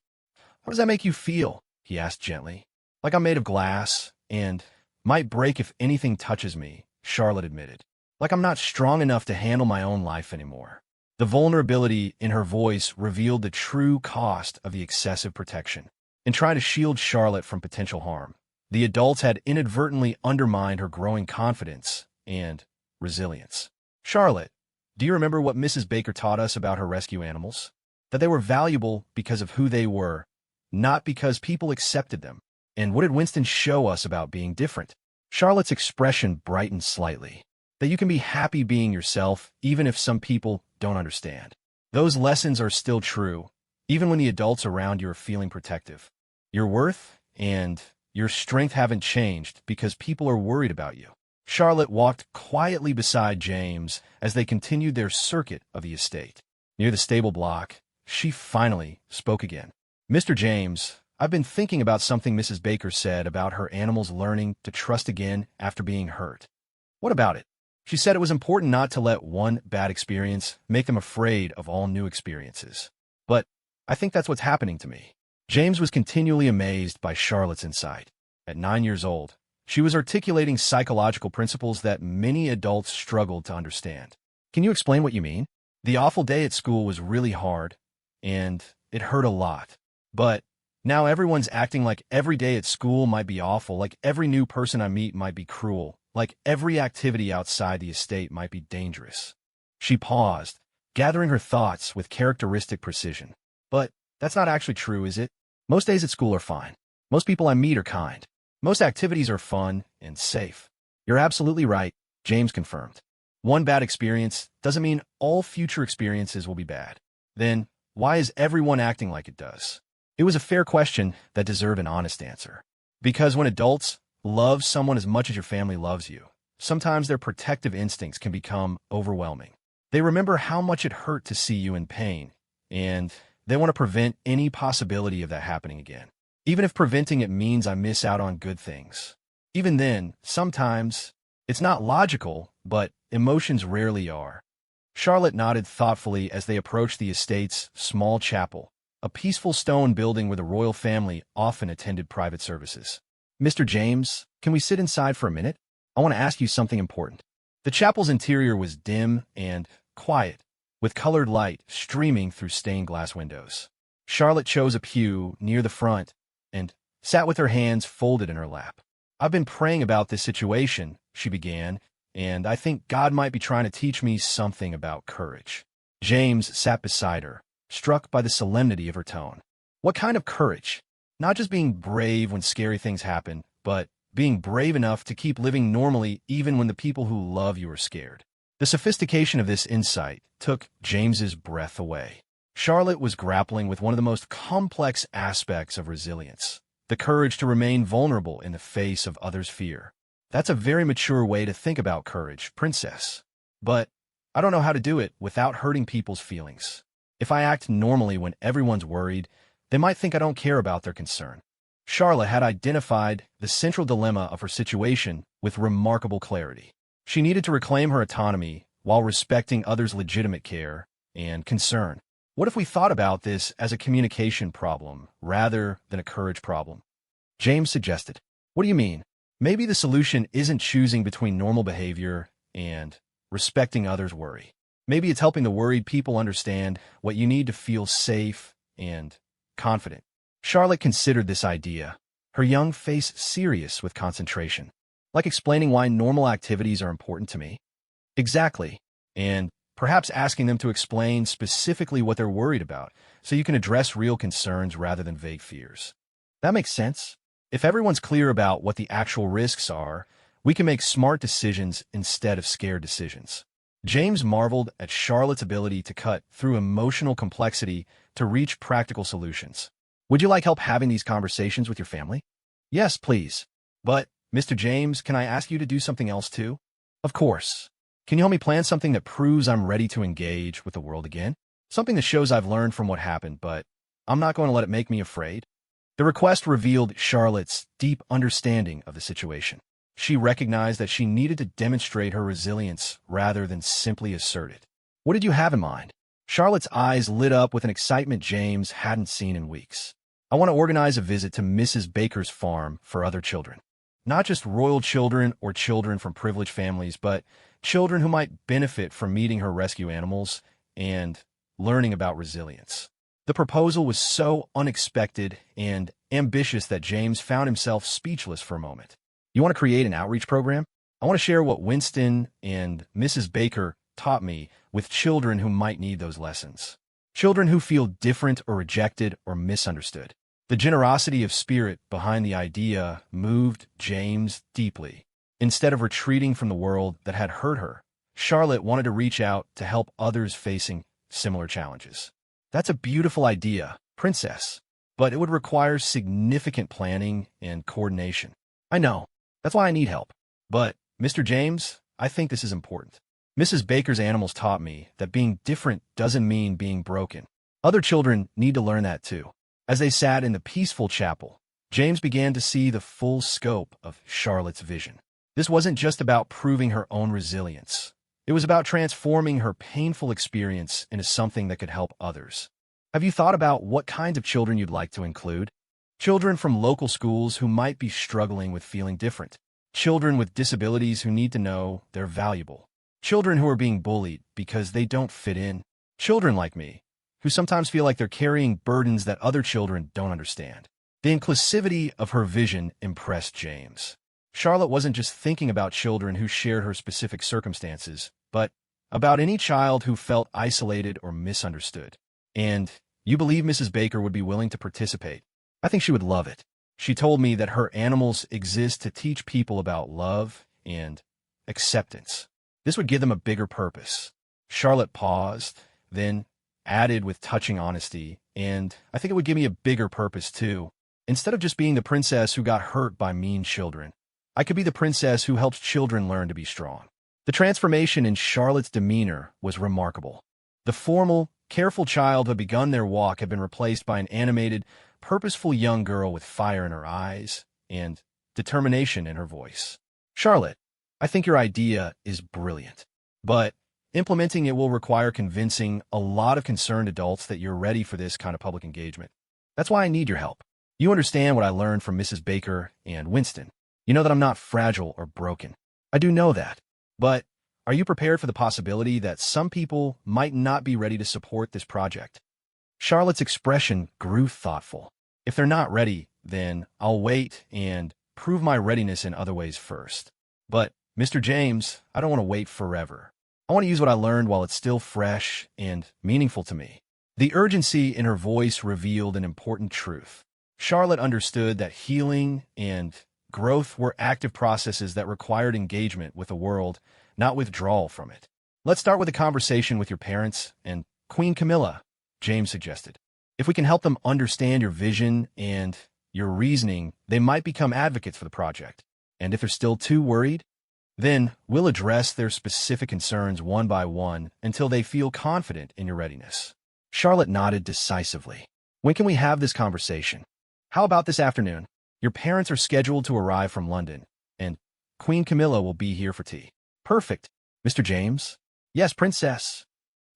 "How does that make you feel?" he asked gently. "Like I'm made of glass and might break if anything touches me," Charlotte admitted. "Like I'm not strong enough to handle my own life anymore." The vulnerability in her voice revealed the true cost of the excessive protection. In trying to shield Charlotte from potential harm, the adults had inadvertently undermined her growing confidence and resilience. "Charlotte, do you remember what Mrs. Baker taught us about her rescue animals? That they were valuable because of who they were, not because people accepted them. And what did Winston show us about being different?" Charlotte's expression brightened slightly. "That you can be happy being yourself even if some people don't understand. Those lessons are still true, even when the adults around you are feeling protective. Your worth and your strength haven't changed because people are worried about you." Charlotte walked quietly beside James as they continued their circuit of the estate. Near the stable block, she finally spoke again. "Mr. James, I've been thinking about something Mrs. Baker said about her animals learning to trust again after being hurt." "What about it?" "She said it was important not to let one bad experience make them afraid of all new experiences. But I think that's what's happening to me." James was continually amazed by Charlotte's insight. At 9 years old, she was articulating psychological principles that many adults struggled to understand. "Can you explain what you mean?" "The awful day at school was really hard, and it hurt a lot. But now everyone's acting like every day at school might be awful, like every new person I meet might be cruel, like every activity outside the estate might be dangerous." She paused, gathering her thoughts with characteristic precision. But that's not actually true, is it? Most days at school are fine. Most people I meet are kind. Most activities are fun and safe. You're absolutely right, James confirmed. One bad experience doesn't mean all future experiences will be bad. Then, why is everyone acting like it does? It was a fair question that deserved an honest answer. Because when adults love someone as much as your family loves you, sometimes their protective instincts can become overwhelming. They remember how much it hurt to see you in pain, and they want to prevent any possibility of that happening again. Even if preventing it means I miss out on good things. Even then, sometimes, it's not logical, but emotions rarely are. Charlotte nodded thoughtfully as they approached the estate's small chapel, a peaceful stone building where the royal family often attended private services. Mr. James, can we sit inside for a minute? I want to ask you something important. The chapel's interior was dim and quiet, with colored light streaming through stained glass windows. Charlotte chose a pew near the front and sat with her hands folded in her lap. I've been praying about this situation, she began, and I think God might be trying to teach me something about courage. James sat beside her, struck by the solemnity of her tone. What kind of courage? Not just being brave when scary things happen, but being brave enough to keep living normally even when the people who love you are scared. The sophistication of this insight took James's breath away. Charlotte was grappling with one of the most complex aspects of resilience, the courage to remain vulnerable in the face of others' fear. That's a very mature way to think about courage, princess. But I don't know how to do it without hurting people's feelings. If I act normally when everyone's worried, they might think I don't care about their concern. Charlotte had identified the central dilemma of her situation with remarkable clarity. She needed to reclaim her autonomy while respecting others' legitimate care and concern. What if we thought about this as a communication problem rather than a courage problem? James suggested. What do you mean? Maybe the solution isn't choosing between normal behavior and respecting others' worry. Maybe it's helping the worried people understand what you need to feel safe and confident. Charlotte considered this idea, her young face serious with concentration. Like explaining why normal activities are important to me? Exactly. And perhaps asking them to explain specifically what they're worried about, so you can address real concerns rather than vague fears. That makes sense. If everyone's clear about what the actual risks are, we can make smart decisions instead of scared decisions. James marveled at Charlotte's ability to cut through emotional complexity to reach practical solutions. Would you like help having these conversations with your family? Yes, please. But, Mr. James, can I ask you to do something else too? Of course. Can you help me plan something that proves I'm ready to engage with the world again? Something that shows I've learned from what happened, but I'm not going to let it make me afraid. The request revealed Charlotte's deep understanding of the situation. She recognized that she needed to demonstrate her resilience rather than simply assert it. What did you have in mind? Charlotte's eyes lit up with an excitement James hadn't seen in weeks. I want to organize a visit to Mrs. Baker's farm for other children. Not just royal children or children from privileged families, but children who might benefit from meeting her rescue animals and learning about resilience. The proposal was so unexpected and ambitious that James found himself speechless for a moment. You want to create an outreach program? I want to share what Winston and Mrs. Baker taught me with children who might need those lessons. Children who feel different or rejected or misunderstood. The generosity of spirit behind the idea moved James deeply. Instead of retreating from the world that had hurt her, Charlotte wanted to reach out to help others facing similar challenges. That's a beautiful idea, princess, but it would require significant planning and coordination. I know. That's why I need help. But, Mr. James, I think this is important. Mrs. Baker's animals taught me that being different doesn't mean being broken. Other children need to learn that too. As they sat in the peaceful chapel, James began to see the full scope of Charlotte's vision. This wasn't just about proving her own resilience. It was about transforming her painful experience into something that could help others. Have you thought about what kinds of children you'd like to include? Children from local schools who might be struggling with feeling different. Children with disabilities who need to know they're valuable. Children who are being bullied because they don't fit in. Children like me, who sometimes feel like they're carrying burdens that other children don't understand. The inclusivity of her vision impressed James. Charlotte wasn't just thinking about children who shared her specific circumstances, but about any child who felt isolated or misunderstood. And you believe Mrs. Baker would be willing to participate? I think she would love it. She told me that her animals exist to teach people about love and acceptance. This would give them a bigger purpose. Charlotte paused, then added with touching honesty, and I think it would give me a bigger purpose too. Instead of just being the princess who got hurt by mean children, I could be the princess who helps children learn to be strong. The transformation in Charlotte's demeanor was remarkable. The formal, careful child who had begun their walk had been replaced by an animated, purposeful young girl with fire in her eyes and determination in her voice. Charlotte, I think your idea is brilliant, but implementing it will require convincing a lot of concerned adults that you're ready for this kind of public engagement. That's why I need your help. You understand what I learned from Mrs. Baker and Winston. You know that I'm not fragile or broken. I do know that. But are you prepared for the possibility that some people might not be ready to support this project? Charlotte's expression grew thoughtful. If they're not ready, then I'll wait and prove my readiness in other ways first. But, Mr. James, I don't want to wait forever. I want to use what I learned while it's still fresh and meaningful to me. The urgency in her voice revealed an important truth. Charlotte understood that healing and growth were active processes that required engagement with the world, not withdrawal from it. Let's start with a conversation with your parents and Queen Camilla, James suggested. If we can help them understand your vision and your reasoning, they might become advocates for the project. And if they're still too worried, then we'll address their specific concerns one by one until they feel confident in your readiness. Charlotte nodded decisively. When can we have this conversation? How about this afternoon? Your parents are scheduled to arrive from London, and Queen Camilla will be here for tea. Perfect. Mr. James? Yes, Princess.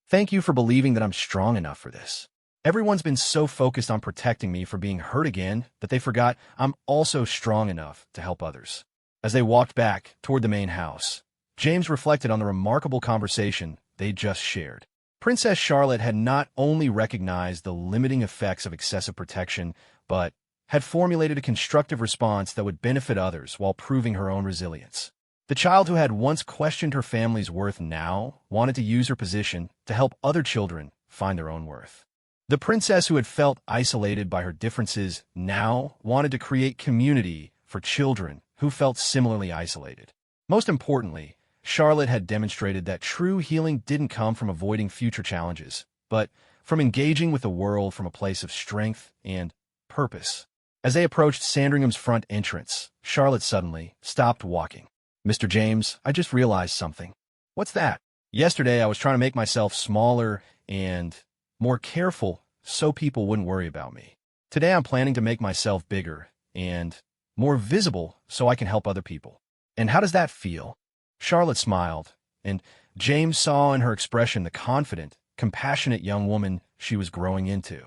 Thank you for believing that I'm strong enough for this. Everyone's been so focused on protecting me from being hurt again that they forgot I'm also strong enough to help others. As they walked back toward the main house, James reflected on the remarkable conversation they'd just shared. Princess Charlotte had not only recognized the limiting effects of excessive protection, but had formulated a constructive response that would benefit others while proving her own resilience. The child who had once questioned her family's worth now wanted to use her position to help other children find their own worth. The princess who had felt isolated by her differences now wanted to create community for children who felt similarly isolated. Most importantly, Charlotte had demonstrated that true healing didn't come from avoiding future challenges, but from engaging with the world from a place of strength and purpose. As they approached Sandringham's front entrance, Charlotte suddenly stopped walking. Mr. James, I just realized something. What's that? Yesterday I was trying to make myself smaller and more careful so people wouldn't worry about me. Today I'm planning to make myself bigger and more visible so I can help other people. And how does that feel? Charlotte smiled, and James saw in her expression the confident, compassionate young woman she was growing into.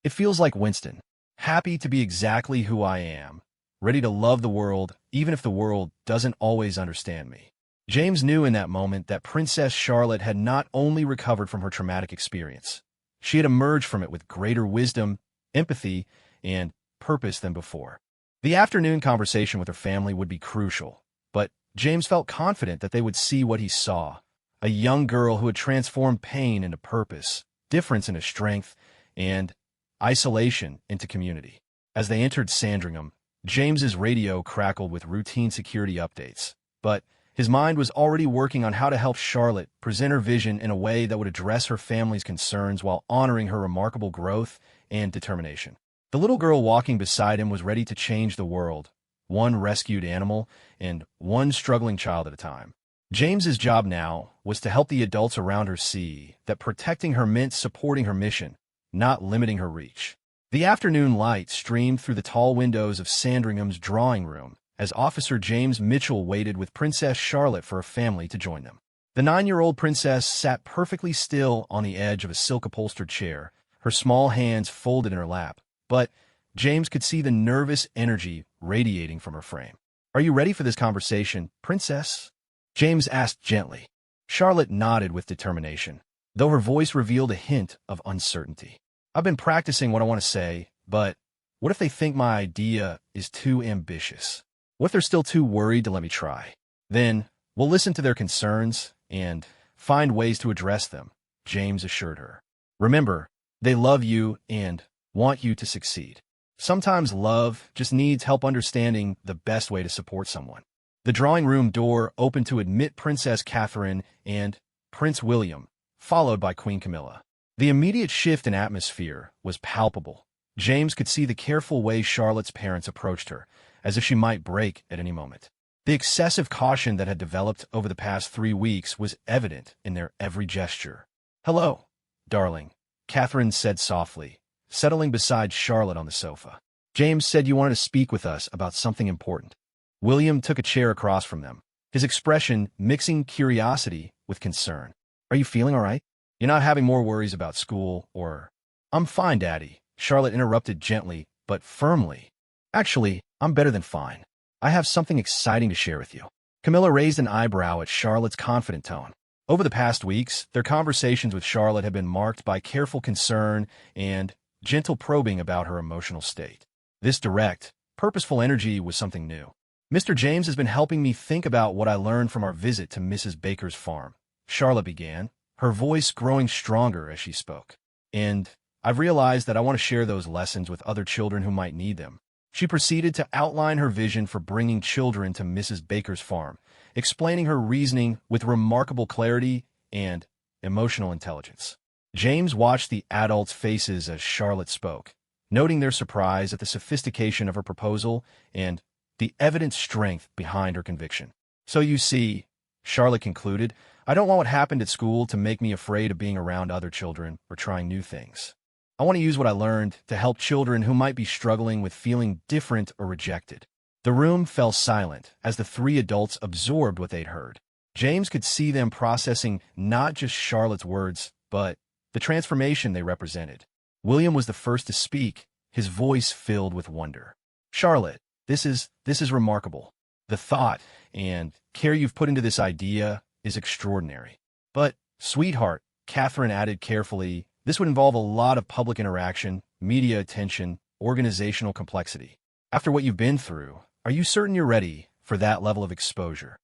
It feels like Winston, happy to be exactly who I am, ready to love the world even if the world doesn't always understand me. James knew in that moment that Princess Charlotte had not only recovered from her traumatic experience, she had emerged from it with greater wisdom, empathy, and purpose than before. The afternoon conversation with her family would be crucial, but James felt confident that they would see what he saw, a young girl who had transformed pain into purpose, difference into strength, and isolation into community. As they entered Sandringham, James's radio crackled with routine security updates, but his mind was already working on how to help Charlotte present her vision in a way that would address her family's concerns while honoring her remarkable growth and determination. The little girl walking beside him was ready to change the world, one rescued animal and one struggling child at a time. James's job now was to help the adults around her see that protecting her meant supporting her mission, not limiting her reach. The afternoon light streamed through the tall windows of Sandringham's drawing room as Officer James Mitchell waited with Princess Charlotte for her family to join them. The 9-year-old princess sat perfectly still on the edge of a silk-upholstered chair, her small hands folded in her lap, but James could see the nervous energy radiating from her frame. "Are you ready for this conversation, Princess?" James asked gently. Charlotte nodded with determination, though her voice revealed a hint of uncertainty. "I've been practicing what I want to say, but what if they think my idea is too ambitious? What if they're still too worried to let me try? Then we'll listen to their concerns and find ways to address them, James assured her. Remember, they love you and want you to succeed. Sometimes love just needs help understanding the best way to support someone. The drawing room door opened to admit Princess Catherine and Prince William, followed by Queen Camilla. The immediate shift in atmosphere was palpable. James could see the careful way Charlotte's parents approached her, as if she might break at any moment. The excessive caution that had developed over the past 3 weeks was evident in their every gesture. "Hello, darling," Catherine said softly, settling beside Charlotte on the sofa. "James said you wanted to speak with us about something important." William took a chair across from them, his expression mixing curiosity with concern. "Are you feeling all right? You're not having more worries about school or—" "I'm fine, Daddy," Charlotte interrupted gently but firmly. "Actually, I'm better than fine. I have something exciting to share with you." Camilla raised an eyebrow at Charlotte's confident tone. Over the past weeks, their conversations with Charlotte had been marked by careful concern and gentle probing about her emotional state. This direct, purposeful energy was something new. "Mr. James has been helping me think about what I learned from our visit to Mrs. Baker's farm," Charlotte began, her voice growing stronger as she spoke. "And I've realized that I want to share those lessons with other children who might need them." She proceeded to outline her vision for bringing children to Mrs. Baker's farm, explaining her reasoning with remarkable clarity and emotional intelligence. James watched the adults' faces as Charlotte spoke, noting their surprise at the sophistication of her proposal and the evident strength behind her conviction. "So you see," Charlotte concluded, "I don't want what happened at school to make me afraid of being around other children or trying new things. I want to use what I learned to help children who might be struggling with feeling different or rejected." The room fell silent as the 3 adults absorbed what they'd heard. James could see them processing not just Charlotte's words, but the transformation they represented. William was the first to speak, his voice filled with wonder. "Charlotte, this is remarkable. The thought and care you've put into this idea is extraordinary. But, sweetheart," Catherine added carefully, "this would involve a lot of public interaction, media attention, organizational complexity. After what you've been through, are you certain you're ready for that level of exposure?"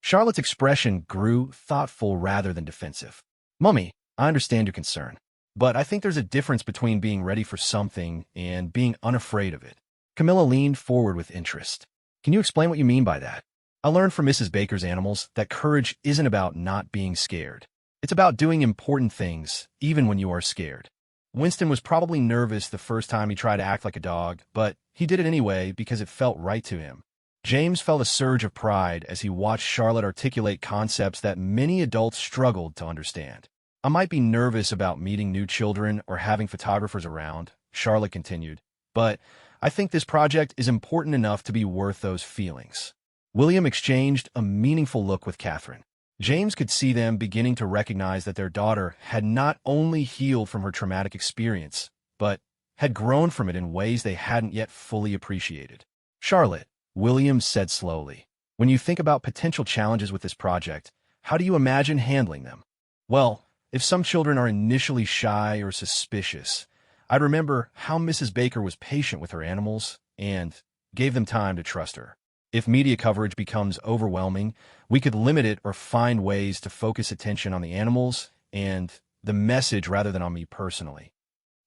Charlotte's expression grew thoughtful rather than defensive. "Mummy, I understand your concern, but I think there's a difference between being ready for something and being unafraid of it." Camilla leaned forward with interest. "Can you explain what you mean by that?" "I learned from Mrs. Baker's animals that courage isn't about not being scared. It's about doing important things, even when you are scared. Winston was probably nervous the first time he tried to act like a dog, but he did it anyway because it felt right to him." James felt a surge of pride as he watched Charlotte articulate concepts that many adults struggled to understand. "I might be nervous about meeting new children or having photographers around," Charlotte continued, "but I think this project is important enough to be worth those feelings." William exchanged a meaningful look with Catherine. James could see them beginning to recognize that their daughter had not only healed from her traumatic experience, but had grown from it in ways they hadn't yet fully appreciated. "Charlotte," William said slowly, "when you think about potential challenges with this project, how do you imagine handling them?" "Well, if some children are initially shy or suspicious, I'd remember how Mrs. Baker was patient with her animals and gave them time to trust her. If media coverage becomes overwhelming, we could limit it or find ways to focus attention on the animals and the message rather than on me personally."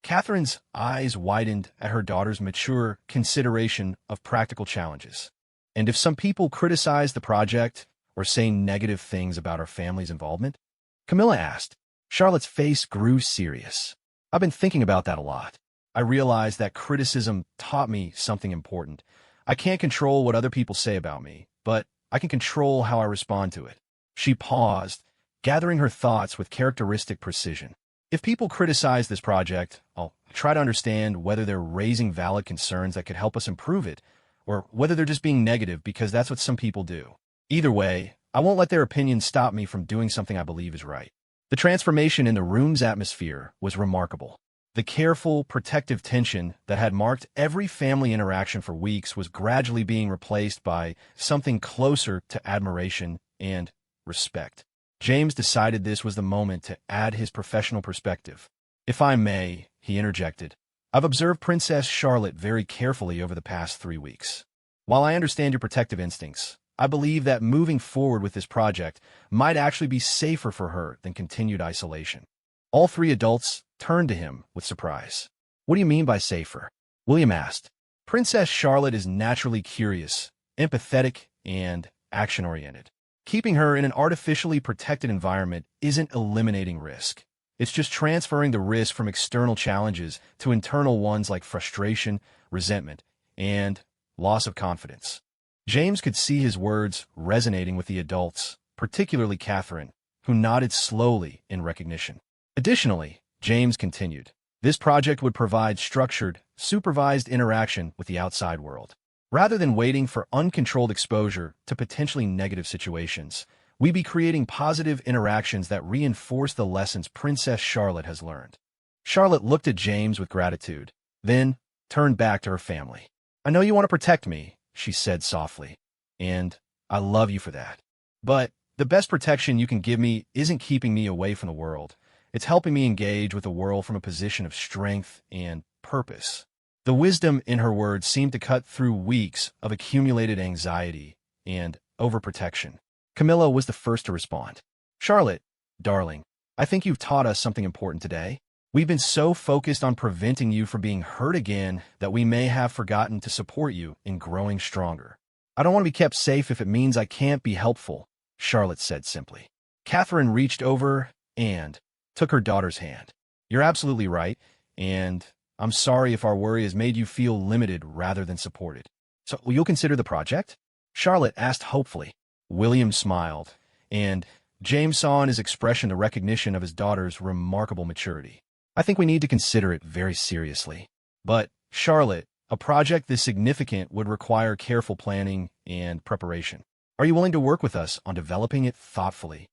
Catherine's eyes widened at her daughter's mature consideration of practical challenges. "And if some people criticize the project or say negative things about our family's involvement?" Camilla asked. Charlotte's face grew serious. "I've been thinking about that a lot. I realized that criticism taught me something important. I can't control what other people say about me, but I can control how I respond to it." She paused, gathering her thoughts with characteristic precision. "If people criticize this project, I'll try to understand whether they're raising valid concerns that could help us improve it, or whether they're just being negative because that's what some people do. Either way, I won't let their opinions stop me from doing something I believe is right." The transformation in the room's atmosphere was remarkable. The careful, protective tension that had marked every family interaction for weeks was gradually being replaced by something closer to admiration and respect. James decided this was the moment to add his professional perspective. "If I may," he interjected, "I've observed Princess Charlotte very carefully over the past 3 weeks. While I understand your protective instincts, I believe that moving forward with this project might actually be safer for her than continued isolation. All three adults turned to him with surprise. What do you mean by safer? William asked. Princess Charlotte is naturally curious, empathetic, and action-oriented. Keeping her in an artificially protected environment isn't eliminating risk. It's just transferring the risk from external challenges to internal ones like frustration, resentment, and loss of confidence. James could see his words resonating with the adults, particularly Catherine, who nodded slowly in recognition. Additionally, James continued, this project would provide structured, supervised interaction with the outside world. Rather than waiting for uncontrolled exposure to potentially negative situations, we'd be creating positive interactions that reinforce the lessons Princess Charlotte has learned. Charlotte looked at James with gratitude, then turned back to her family. I know you want to protect me, she said softly, and I love you for that. But the best protection you can give me isn't keeping me away from the world. It's helping me engage with the world from a position of strength and purpose. The wisdom in her words seemed to cut through weeks of accumulated anxiety and overprotection. Camilla was the first to respond. Charlotte, darling, I think you've taught us something important today. We've been so focused on preventing you from being hurt again that we may have forgotten to support you in growing stronger. I don't want to be kept safe if it means I can't be helpful, Charlotte said simply. Catherine reached over and took her daughter's hand. You're absolutely right, and I'm sorry if our worry has made you feel limited rather than supported. So will you consider the project? Charlotte asked hopefully. William smiled, and James saw in his expression the recognition of his daughter's remarkable maturity. I think we need to consider it very seriously. But, Charlotte, a project this significant would require careful planning and preparation. Are you willing to work with us on developing it thoughtfully?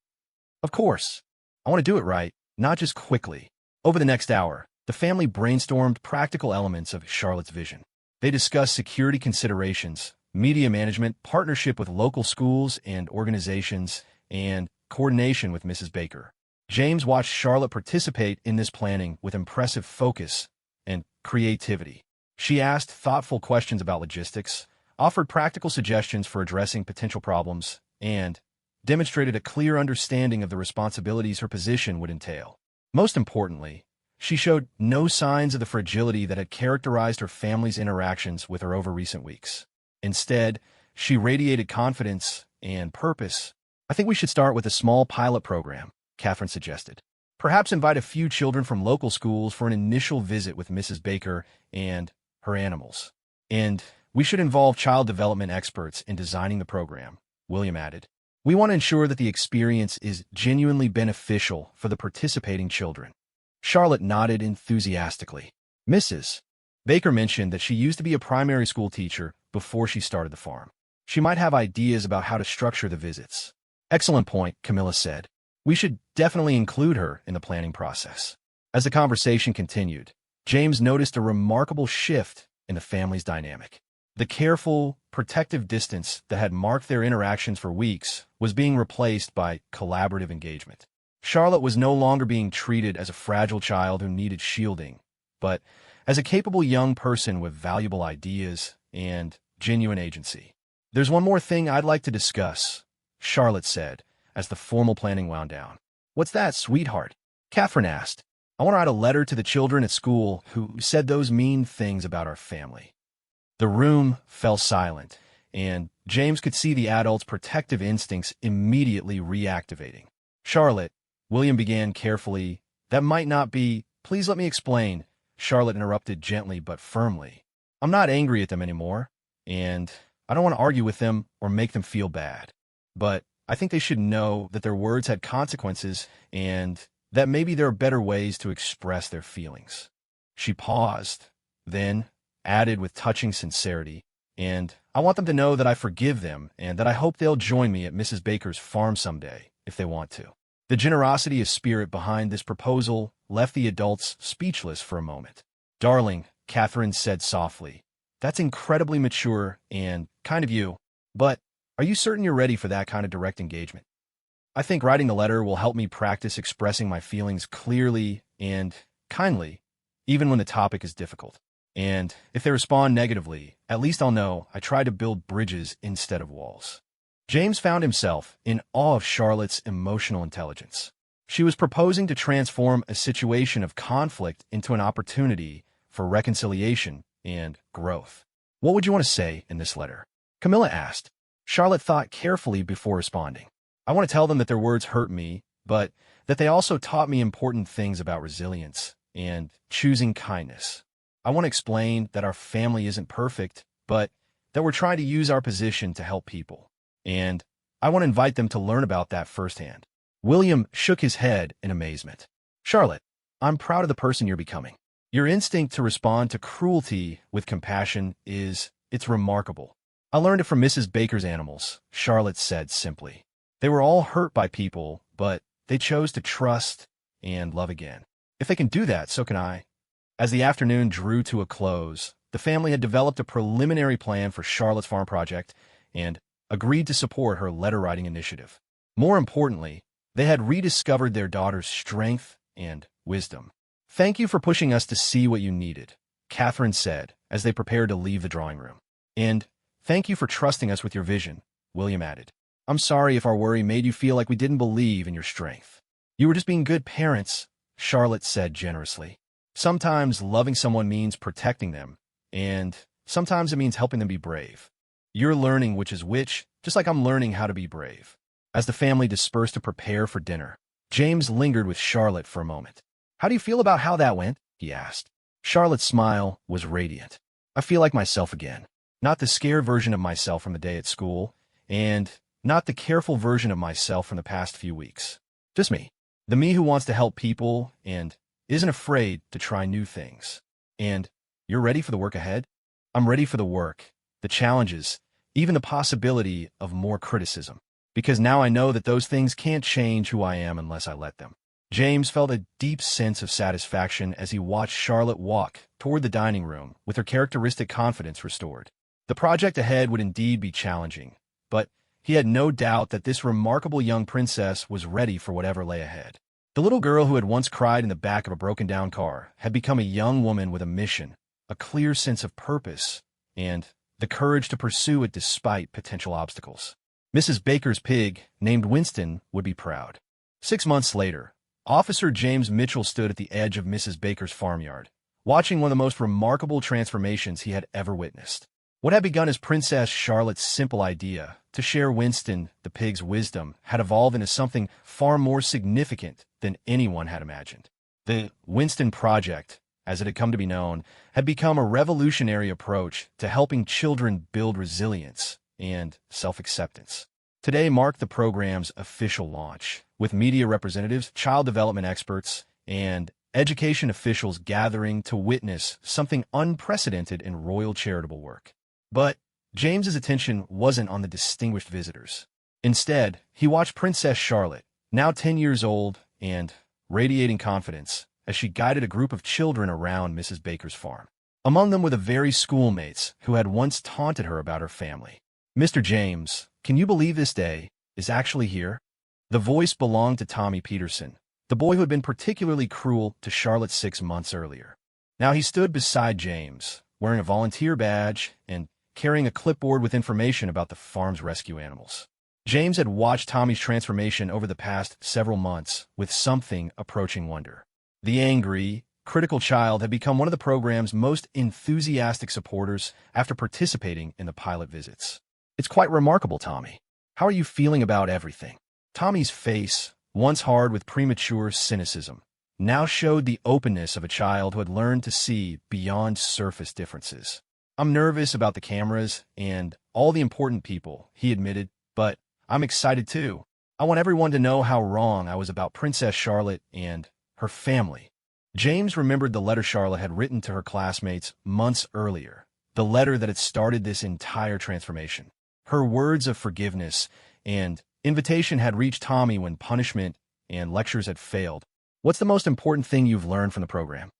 Of course. I want to do it right, not just quickly. Over the next hour, the family brainstormed practical elements of Charlotte's vision. They discussed security considerations, media management, partnership with local schools and organizations, and coordination with Mrs. Baker. James watched Charlotte participate in this planning with impressive focus and creativity. She asked thoughtful questions about logistics, offered practical suggestions for addressing potential problems, and demonstrated a clear understanding of the responsibilities her position would entail. Most importantly, she showed no signs of the fragility that had characterized her family's interactions with her over recent weeks. Instead, she radiated confidence and purpose. I think we should start with a small pilot program, Catherine suggested. Perhaps invite a few children from local schools for an initial visit with Mrs. Baker and her animals. And we should involve child development experts in designing the program, William added. We want to ensure that the experience is genuinely beneficial for the participating children. Charlotte nodded enthusiastically. Mrs. Baker mentioned that she used to be a primary school teacher before she started the farm. She might have ideas about how to structure the visits. Excellent point, Camilla said. We should definitely include her in the planning process. As the conversation continued, James noticed a remarkable shift in the family's dynamic. The careful, protective distance that had marked their interactions for weeks was being replaced by collaborative engagement. Charlotte was no longer being treated as a fragile child who needed shielding, but as a capable young person with valuable ideas and genuine agency. There's one more thing I'd like to discuss, Charlotte said, as the formal planning wound down. What's that, sweetheart? Catherine asked. I want to write a letter to the children at school who said those mean things about our family. The room fell silent, and James could see the adults' protective instincts immediately reactivating. Charlotte, William began carefully. That might not be. Please let me explain, Charlotte interrupted gently but firmly. I'm not angry at them anymore, and I don't want to argue with them or make them feel bad. But I think they should know that their words had consequences and that maybe there are better ways to express their feelings. She paused, then added with touching sincerity, and I want them to know that I forgive them and that I hope they'll join me at Mrs. Baker's farm someday if they want to. The generosity of spirit behind this proposal left the adults speechless for a moment. Darling, Catherine said softly, that's incredibly mature and kind of you, but are you certain you're ready for that kind of direct engagement? I think writing the letter will help me practice expressing my feelings clearly and kindly, even when the topic is difficult. And if they respond negatively, at least I'll know I tried to build bridges instead of walls. James found himself in awe of Charlotte's emotional intelligence. She was proposing to transform a situation of conflict into an opportunity for reconciliation and growth. What would you want to say in this letter? Camilla asked. Charlotte thought carefully before responding. I want to tell them that their words hurt me, but that they also taught me important things about resilience and choosing kindness. I want to explain that our family isn't perfect, but that we're trying to use our position to help people. And I want to invite them to learn about that firsthand. William shook his head in amazement. Charlotte, I'm proud of the person you're becoming. Your instinct to respond to cruelty with compassion it's remarkable. I learned it from Mrs. Baker's animals, Charlotte said simply. They were all hurt by people, but they chose to trust and love again. If they can do that, so can I. As the afternoon drew to a close, the family had developed a preliminary plan for Charlotte's farm project and agreed to support her letter-writing initiative. More importantly, they had rediscovered their daughter's strength and wisdom. Thank you for pushing us to see what you needed, Catherine said as they prepared to leave the drawing room. And thank you for trusting us with your vision, William added. I'm sorry if our worry made you feel like we didn't believe in your strength. You were just being good parents, Charlotte said generously. Sometimes loving someone means protecting them, and sometimes it means helping them be brave. You're learning which is which, just like I'm learning how to be brave. As the family dispersed to prepare for dinner, James lingered with Charlotte for a moment. How do you feel about how that went? He asked. Charlotte's smile was radiant. I feel like myself again. Not the scared version of myself from the day at school, and not the careful version of myself from the past few weeks. Just me. The me who wants to help people and isn't afraid to try new things. And you're ready for the work ahead? I'm ready for the work, the challenges, even the possibility of more criticism. Because now I know that those things can't change who I am unless I let them. James felt a deep sense of satisfaction as he watched Charlotte walk toward the dining room with her characteristic confidence restored. The project ahead would indeed be challenging, but he had no doubt that this remarkable young princess was ready for whatever lay ahead. The little girl who had once cried in the back of a broken-down car had become a young woman with a mission, a clear sense of purpose, and the courage to pursue it despite potential obstacles. Mrs. Baker's pig, named Winston, would be proud. 6 months later, Officer James Mitchell stood at the edge of Mrs. Baker's farmyard, watching one of the most remarkable transformations he had ever witnessed. What had begun as Princess Charlotte's simple idea to share Winston, the pig's wisdom, had evolved into something far more significant than anyone had imagined. The Winston Project, as it had come to be known, had become a revolutionary approach to helping children build resilience and self-acceptance. Today marked the program's official launch, with media representatives, child development experts, and education officials gathering to witness something unprecedented in royal charitable work. But James's attention wasn't on the distinguished visitors. Instead, he watched Princess Charlotte, now 10 years old and radiating confidence, as she guided a group of children around Mrs. Baker's farm. Among them were the very schoolmates who had once taunted her about her family. Mr. James, can you believe this day is actually here? The voice belonged to Tommy Peterson, the boy who had been particularly cruel to Charlotte 6 months earlier. Now he stood beside James, wearing a volunteer badge and carrying a clipboard with information about the farm's rescue animals. James had watched Tommy's transformation over the past several months with something approaching wonder. The angry, critical child had become one of the program's most enthusiastic supporters after participating in the pilot visits. It's quite remarkable, Tommy. How are you feeling about everything? Tommy's face, once hard with premature cynicism, now showed the openness of a child who had learned to see beyond surface differences. I'm nervous about the cameras and all the important people, he admitted, but I'm excited too. I want everyone to know how wrong I was about Princess Charlotte and her family. James remembered the letter Charlotte had written to her classmates months earlier, the letter that had started this entire transformation. Her words of forgiveness and invitation had reached Tommy when punishment and lectures had failed. What's the most important thing you've learned from the program?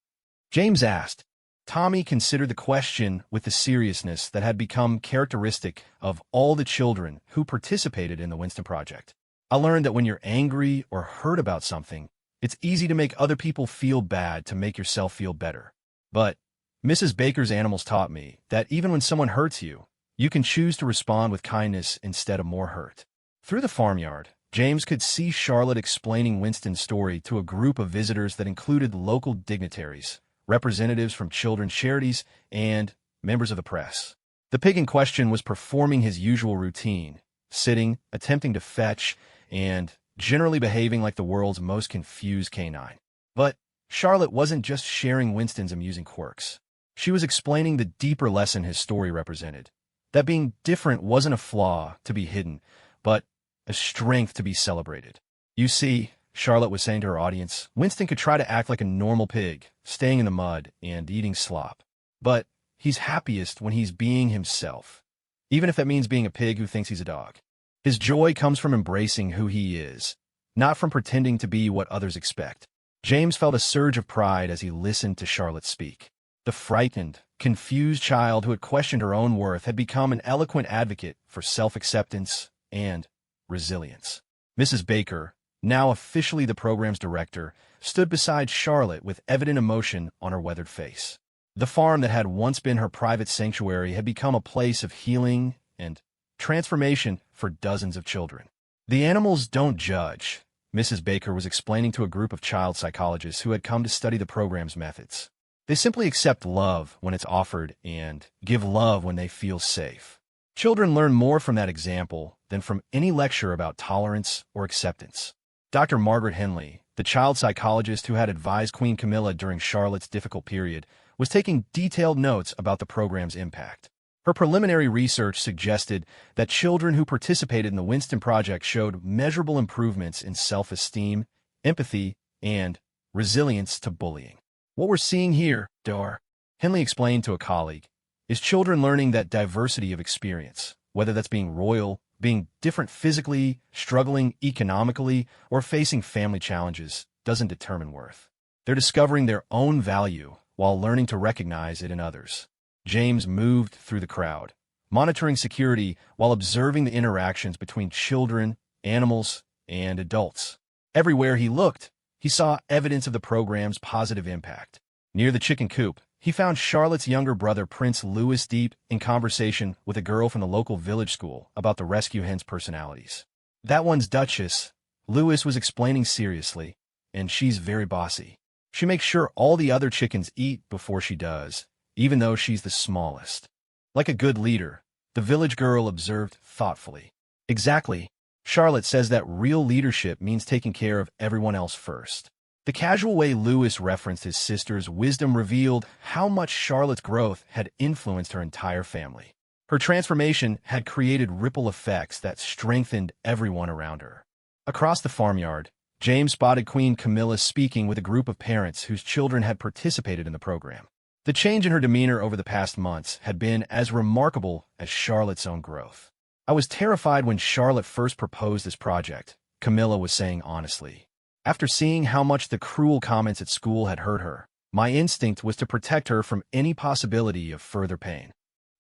James asked. Tommy considered the question with the seriousness that had become characteristic of all the children who participated in the Winston Project. I learned that when you're angry or hurt about something, it's easy to make other people feel bad to make yourself feel better. But Mrs. Baker's animals taught me that even when someone hurts you, You can choose to respond with kindness instead of more hurt. Through the farmyard, James could see Charlotte explaining Winston's story to a group of visitors that included local dignitaries, representatives from children's charities, and members of the press. The pig in question was performing his usual routine, sitting, attempting to fetch, and generally behaving like the world's most confused canine. But Charlotte wasn't just sharing Winston's amusing quirks. She was explaining the deeper lesson his story represented, that being different wasn't a flaw to be hidden, but a strength to be celebrated. You see, Charlotte was saying to her audience, Winston could try to act like a normal pig, staying in the mud and eating slop. But he's happiest when he's being himself, even if that means being a pig who thinks he's a dog. His joy comes from embracing who he is, not from pretending to be what others expect. James felt a surge of pride as he listened to Charlotte speak. The frightened, confused child who had questioned her own worth had become an eloquent advocate for self-acceptance and resilience. Mrs. Baker, now officially the program's director, stood beside Charlotte with evident emotion on her weathered face. The farm that had once been her private sanctuary had become a place of healing and transformation for dozens of children. The animals don't judge, Mrs. Baker was explaining to a group of child psychologists who had come to study the program's methods. They simply accept love when it's offered and give love when they feel safe. Children learn more from that example than from any lecture about tolerance or acceptance. Dr. Margaret Henley, the child psychologist who had advised Queen Camilla during Charlotte's difficult period, was taking detailed notes about the program's impact. Her preliminary research suggested that children who participated in the Winston Project showed measurable improvements in self-esteem, empathy, and resilience to bullying. What we're seeing here, Dr. Henley explained to a colleague, is children learning that diversity of experience, whether that's being royal, being different physically, struggling economically, or facing family challenges, doesn't determine worth. They're discovering their own value while learning to recognize it in others. James moved through the crowd, monitoring security while observing the interactions between children, animals, and adults. Everywhere he looked, he saw evidence of the program's positive impact. Near the chicken coop, he found Charlotte's younger brother, Prince Louis, deep in conversation with a girl from the local village school about the rescue hen's personalities. That one's Duchess, Louis was explaining seriously, and she's very bossy. She makes sure all the other chickens eat before she does, even though she's the smallest. Like a good leader, the village girl observed thoughtfully. Exactly. Charlotte says that real leadership means taking care of everyone else first. The casual way Louis referenced his sister's wisdom revealed how much Charlotte's growth had influenced her entire family. Her transformation had created ripple effects that strengthened everyone around her. Across the farmyard, James spotted Queen Camilla speaking with a group of parents whose children had participated in the program. The change in her demeanor over the past months had been as remarkable as Charlotte's own growth. I was terrified when Charlotte first proposed this project, Camilla was saying honestly. After seeing how much the cruel comments at school had hurt her, my instinct was to protect her from any possibility of further pain.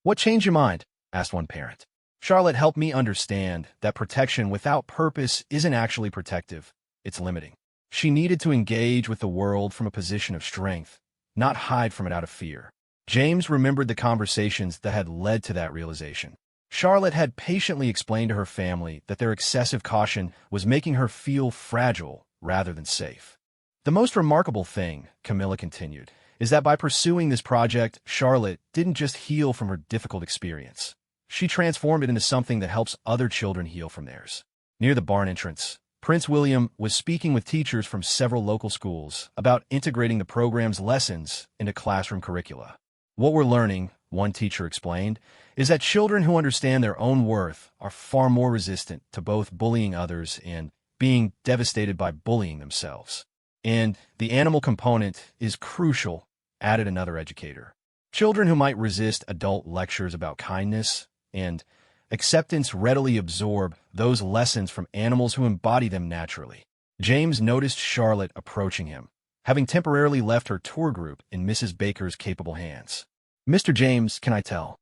What changed your mind? Asked one parent. Charlotte helped me understand that protection without purpose isn't actually protective, it's limiting. She needed to engage with the world from a position of strength, not hide from it out of fear. James remembered the conversations that had led to that realization. Charlotte had patiently explained to her family that their excessive caution was making her feel fragile rather than safe. The most remarkable thing, Camilla continued, is that by pursuing this project, Charlotte didn't just heal from her difficult experience. She transformed it into something that helps other children heal from theirs. Near the barn entrance, Prince William was speaking with teachers from several local schools about integrating the program's lessons into classroom curricula. What we're learning, one teacher explained, is that children who understand their own worth are far more resistant to both bullying others and being devastated by bullying themselves. And the animal component is crucial, added another educator. Children who might resist adult lectures about kindness and acceptance readily absorb those lessons from animals who embody them naturally. James noticed Charlotte approaching him, having temporarily left her tour group in Mrs. Baker's capable hands. Mr. James, can I tell?